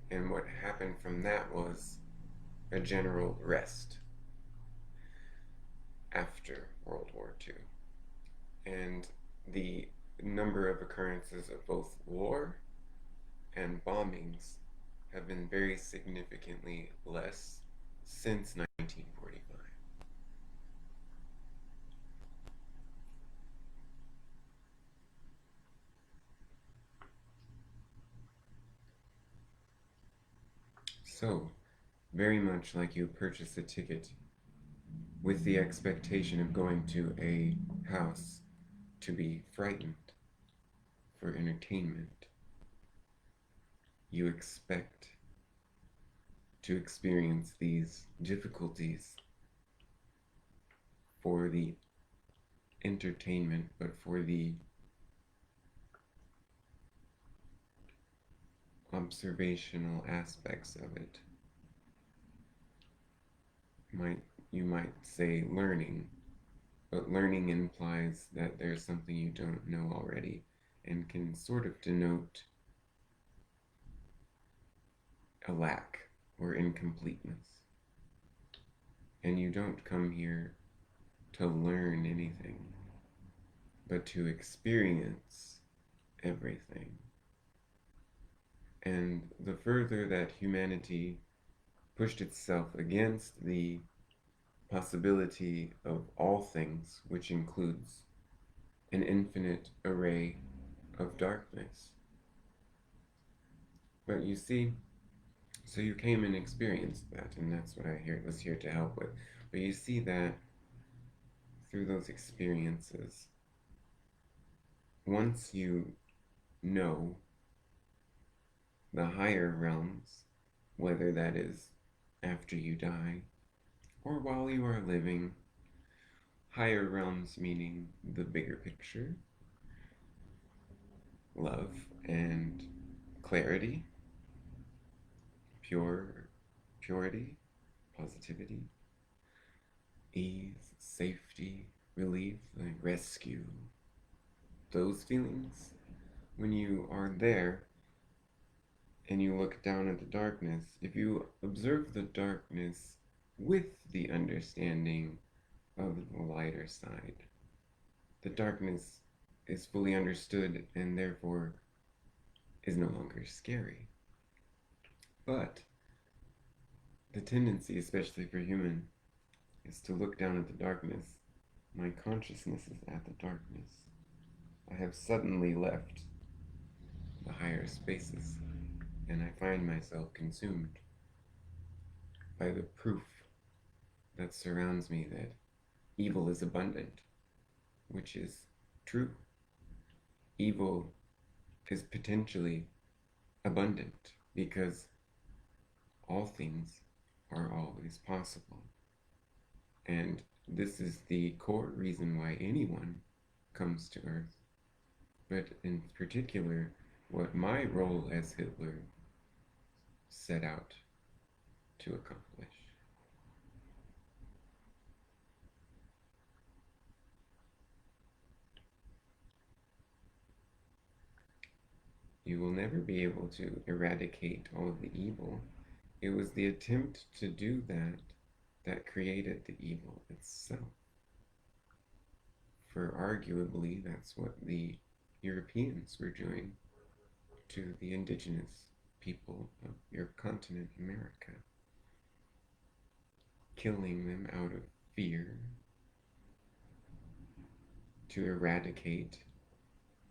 And what happened from that was a general rest after World War II. And the number of occurrences of both war and bombings have been very significantly less since 1945. So, very much like you purchase a ticket with the expectation of going to a house to be frightened for entertainment, you expect to experience these difficulties for the entertainment, but for the observational aspects of it. Might you might say learning, but learning implies that there's something you don't know already and can sort of denote a lack or incompleteness. And you don't come here to learn anything, but to experience everything. And the further that humanity pushed itself against the possibility of all things, which includes an infinite array of darkness. But you see, so you came and experienced that, and that's what I was here to help with. But you see that through those experiences, once you know the higher realms, whether that is after you die or while you are living, higher realms meaning the bigger picture, love and clarity, purity, positivity, ease, safety, relief, like rescue. Those feelings, when you are there and you look down at the darkness, if you observe the darkness with the understanding of the lighter side, the darkness is fully understood and therefore is no longer scary. But the tendency, especially for human, is to look down at the darkness. My consciousness is at the darkness. I have suddenly left the higher spaces, and I find myself consumed by the proof that surrounds me that evil is abundant, which is true. Evil is potentially abundant because all things are always possible. And this is the core reason why anyone comes to Earth. But in particular, what my role as Hitler set out to accomplish. You will never be able to eradicate all of the evil. It was the attempt to do that that created the evil itself. For arguably, that's what the Europeans were doing to the indigenous people of your continent, America. Killing them out of fear to eradicate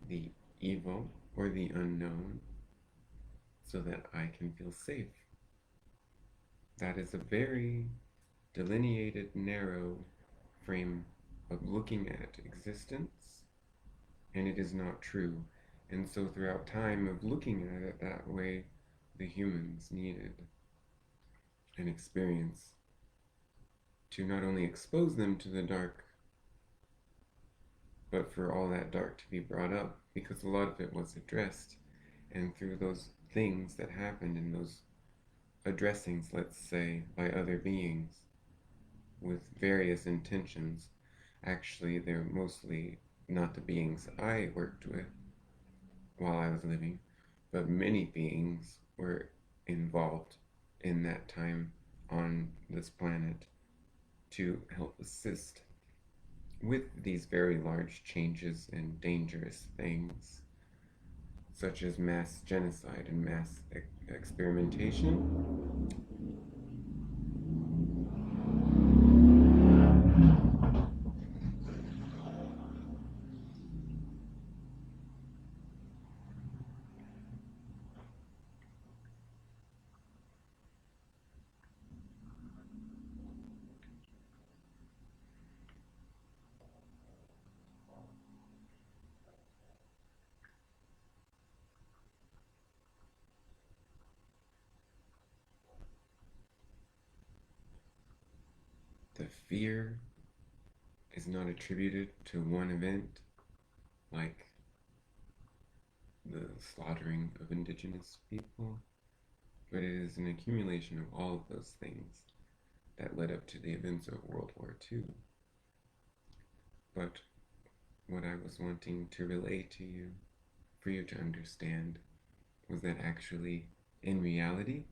the evil or the unknown so that I can feel safe. That is a very delineated, narrow frame of looking at existence, and it is not true. And so throughout time of looking at it that way, the humans needed an experience to not only expose them to the dark, but for all that dark to be brought up, because a lot of it was addressed. And through those things that happened in those addressings, let's say, by other beings with various intentions, actually, they're mostly not the beings I worked with while I was living, but many beings were involved in that time on this planet to help assist with these very large changes and dangerous things, such as mass genocide and mass experimentation. The fear is not attributed to one event, like the slaughtering of indigenous people, but it is an accumulation of all of those things that led up to the events of World War II. But what I was wanting to relay to you, for you to understand, was that actually, in reality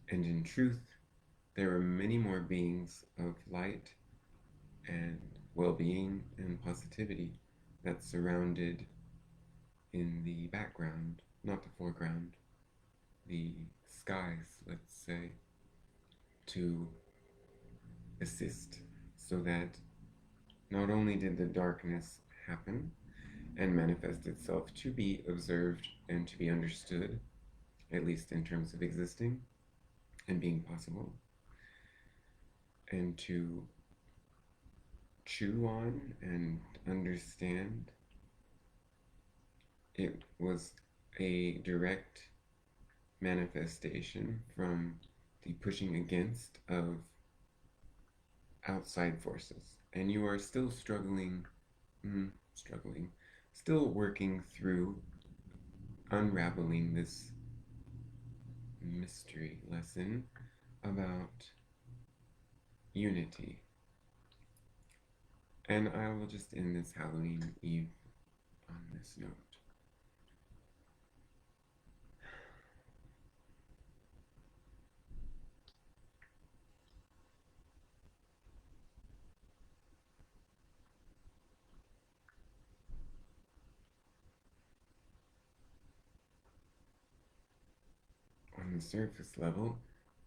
and in truth, there are many more beings of light and well-being and positivity that surrounded in the background, not the foreground, the skies, let's say, to assist, so that not only did the darkness happen and manifest itself to be observed and to be understood, at least in terms of existing and being possible, and to chew on and understand, it was a direct manifestation from the pushing against of outside forces. And you are still still working through unraveling this mystery lesson about unity. And I will just end this Halloween Eve on this note. On the surface level,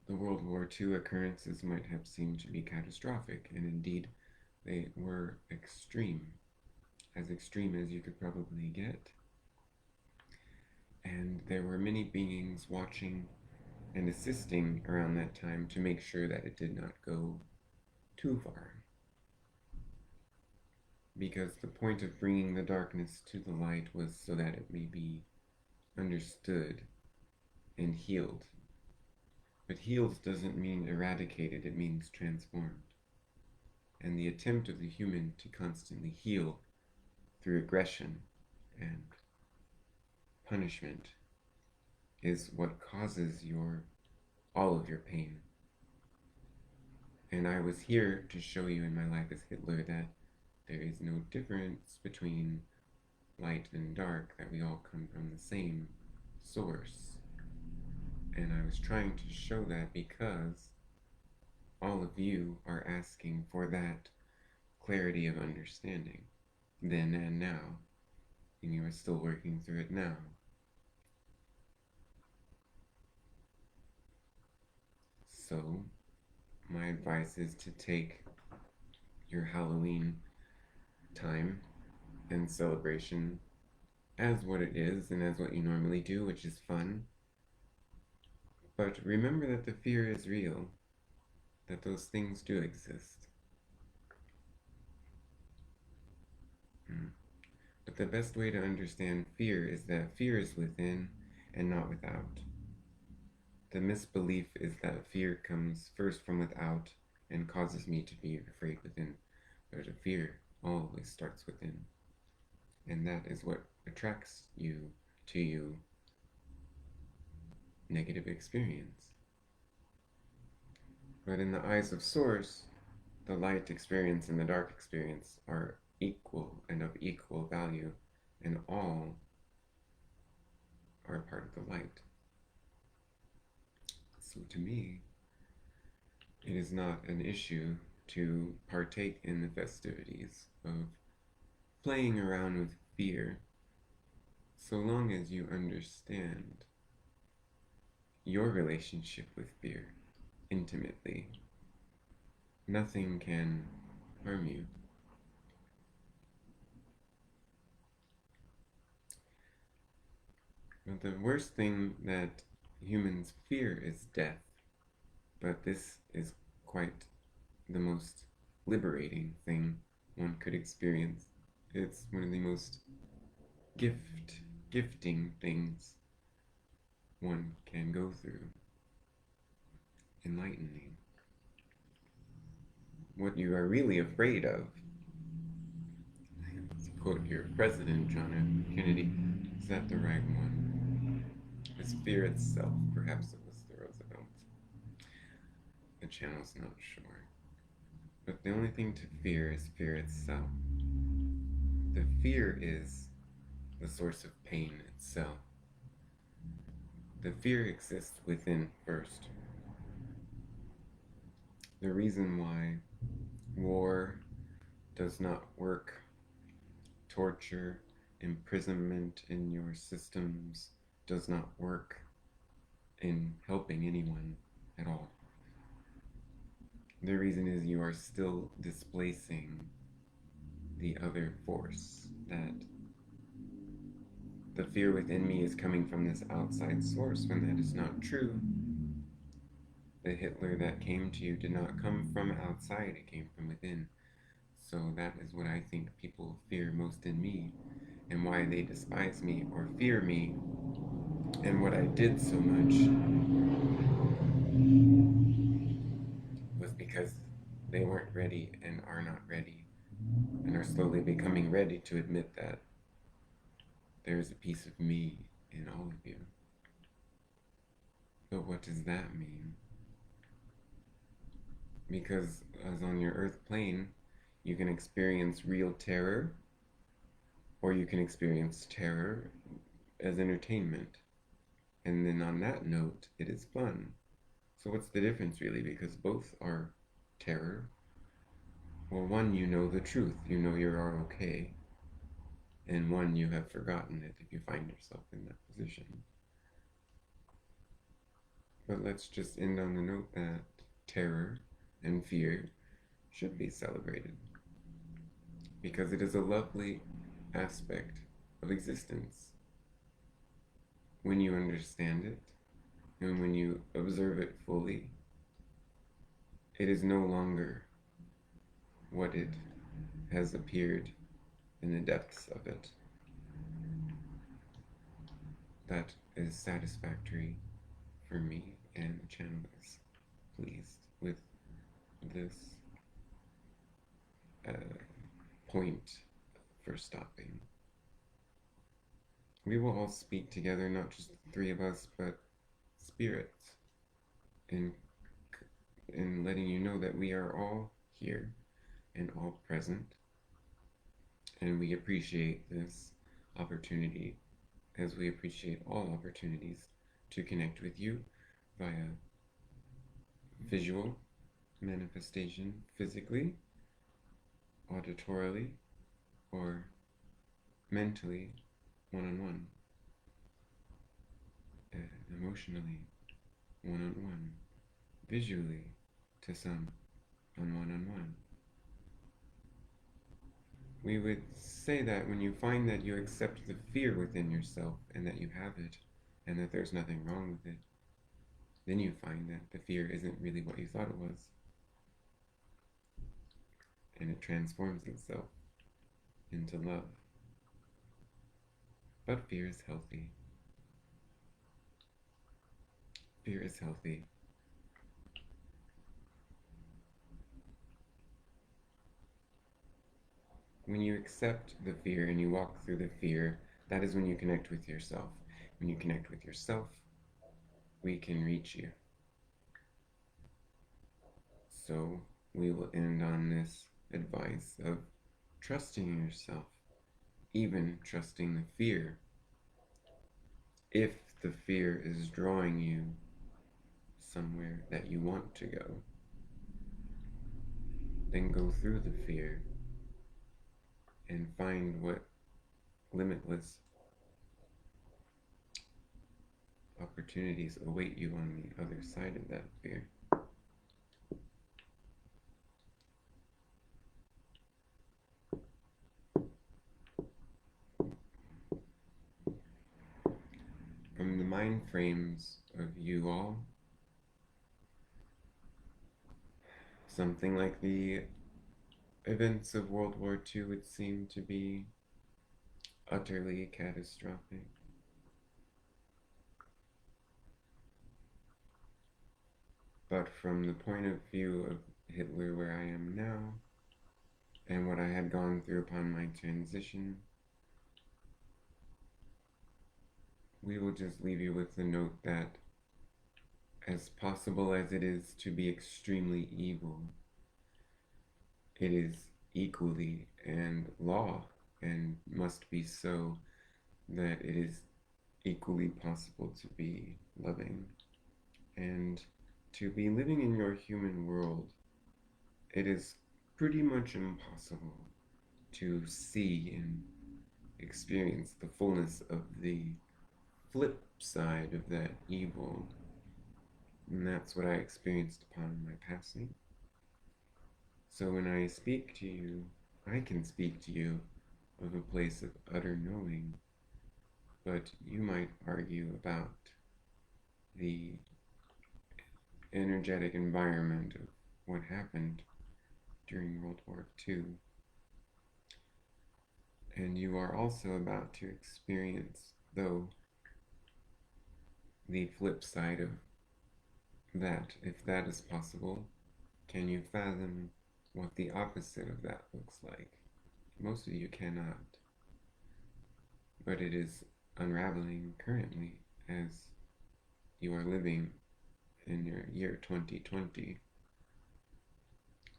the World War II occurrences might have seemed to be catastrophic, and indeed they were extreme as you could probably get. And there were many beings watching and assisting around that time to make sure that it did not go too far. Because the point of bringing the darkness to the light was so that it may be understood and healed. But healed doesn't mean eradicated, it means transformed. And the attempt of the human to constantly heal through aggression and punishment is what causes all of your pain. And I was here to show you in my life as Hitler that there is no difference between light and dark, that we all come from the same source. And I was trying to show that because all of you are asking for that clarity of understanding, then and now, and you are still working through it now. So, my advice is to take your Halloween time and celebration as what it is and as what you normally do, which is fun. But remember that the fear is real, that those things do exist. But the best way to understand fear is that fear is within and not without. The misbelief is that fear comes first from without and causes me to be afraid within, but a fear always starts within. And that is what attracts you to negative experience. But in the eyes of Source, the light experience and the dark experience are equal and of equal value, and all are part of the light. So to me, it is not an issue to partake in the festivities of playing around with fear, so long as you understand your relationship with fear intimately. Nothing can harm you. But the worst thing that humans fear is death. But this is quite the most liberating thing one could experience. It's one of the most gifting things one can go through. Enlightening. What you are really afraid of, to quote your president, John F. Kennedy, is that the right one? Is fear itself. Perhaps it was the Roosevelt. The channel's not sure. But the only thing to fear is fear itself. The fear is the source of pain itself. The fear exists within first. The reason why war does not work, torture, imprisonment in your systems does not work in helping anyone at all. The reason is you are still displacing the other force, that the fear within me is coming from this outside source, when that is not true. The Hitler that came to you did not come from outside, it came from within. So that is what I think people fear most in me, and why they despise me or fear me, and what I did so much was because they weren't ready and are not ready, and are slowly becoming ready to admit that there is a piece of me in all of you. But what does that mean? Because as on your earth plane, you can experience real terror, or you can experience terror as entertainment. And then on that note, it is fun. So what's the difference really? Because both are terror. Well, one, you know the truth. You know you are okay. And one, you have forgotten it if you find yourself in that position. But let's just end on the note that terror and fear should be celebrated, because it is a lovely aspect of existence. When you understand it, and when you observe it fully, it is no longer what it has appeared in the depths of it. That is satisfactory for me, and the channel is pleased with this point for stopping. We will all speak together, not just the three of us, but spirits, in letting you know that we are all here and all present, and we appreciate this opportunity, as we appreciate all opportunities to connect with you via visual manifestation, physically, auditorily, or mentally, one-on-one, emotionally, one-on-one, visually, to some, on one-on-one. We would say that when you find that you accept the fear within yourself, and that you have it, and that there's nothing wrong with it, then you find that the fear isn't really what you thought it was. And it transforms itself into love. But fear is healthy. Fear is healthy. When you accept the fear and you walk through the fear, that is when you connect with yourself. When you connect with yourself, we can reach you. So we will end on this advice of trusting yourself, even trusting the fear. If the fear is drawing you somewhere that you want to go, then go through the fear and find what limitless opportunities await you on the other side of that fear. From the mind frames of you all, something like the events of World War II would seem to be utterly catastrophic. But from the point of view of Hitler, where I am now, and what I had gone through upon my transition, we will just leave you with the note that, as possible as it is to be extremely evil, it is equally and law and must be so that it is equally possible to be loving and to be living in your human world. It is pretty much impossible to see and experience the fullness of the flip side of that evil. And that's what I experienced upon my passing. So when I speak to you, I can speak to you of a place of utter knowing, but you might argue about the energetic environment of what happened during World War II. And you are also about to experience, though, the flip side of that. If that is possible, can you fathom what the opposite of that looks like? Most of you cannot. But it is unraveling currently as you are living in your year 2020.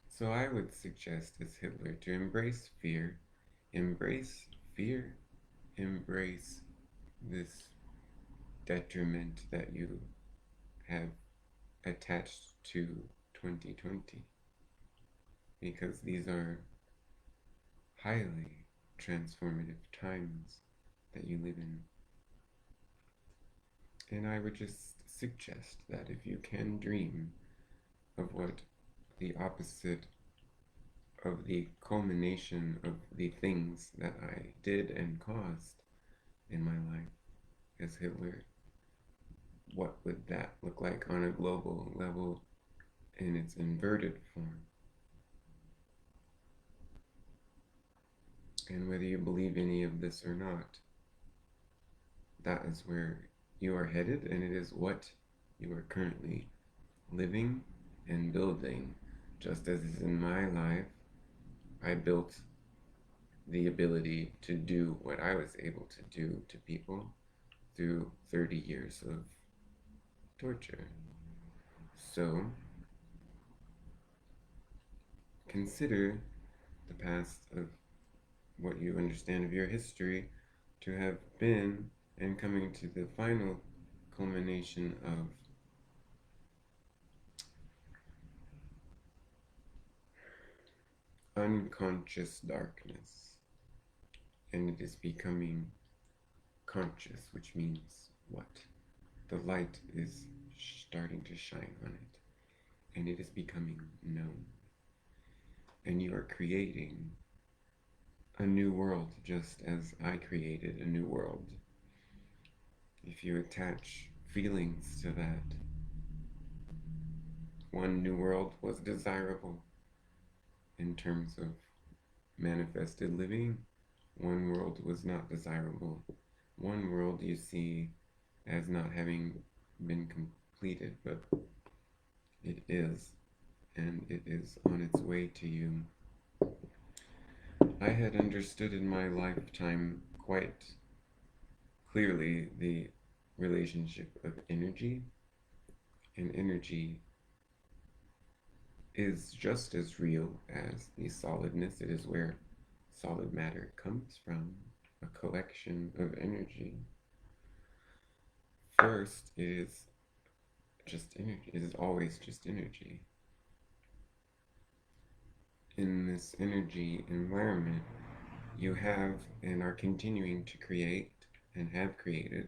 So I would suggest as Hitler to embrace fear, embrace this detriment that you have attached to 2020, because these are highly transformative times that you live in. And I would just suggest that if you can dream of what the opposite of the culmination of the things that I did and caused in my life as Hitler, what would that look like on a global level in its inverted form? And whether you believe any of this or not, that is where you are headed, and it is what you are currently living and building. Just as is in my life, I built the ability to do what I was able to do to people through 30 years of torture. So, consider the past of what you understand of your history to have been and coming to the final culmination of unconscious darkness, and it is becoming conscious, which means what? The light is starting to shine on it, and it is becoming known, and you are creating a new world just as I created a new world. If you attach feelings to that, one new world was desirable in terms of manifested living. One world was not desirable. One world you see as not having been completed, but it is, and it is on its way to you. I had understood in my lifetime quite clearly the relationship of energy, and energy is just as real as the solidness. It is where solid matter comes from, a collection of energy. First, it is just energy. It is always just energy. in this energy environment, you have and are continuing to create and have created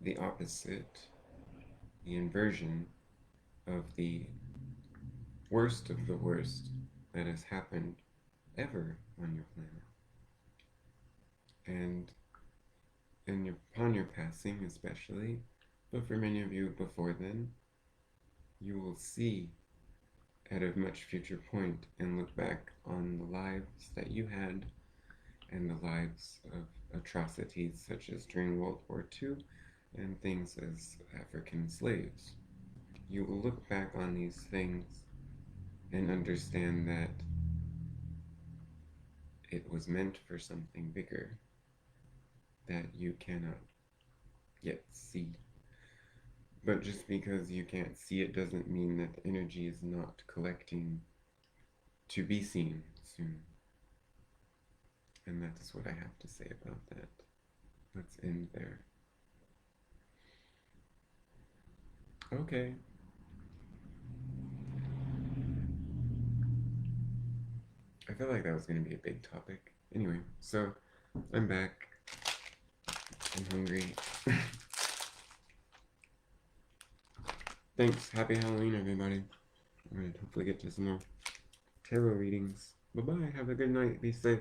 the opposite, the inversion of the worst of the worst that has happened ever on your planet. And upon your passing, especially, but for many of you before then, you will see at a much future point and look back on the lives that you had and the lives of atrocities such as during World War II and things as African slaves. You will look back on these things and understand that it was meant for something bigger that you cannot yet see. But just because you can't see it doesn't mean that the energy is not collecting to be seen soon. And that's what I have to say about that. Let's end there. Okay. I feel like that was going to be a big topic. Anyway, so I'm back. I'm hungry. Thanks. Happy Halloween, everybody. I'm going to hopefully get to some more tarot readings. Bye-bye. Have a good night. Be safe.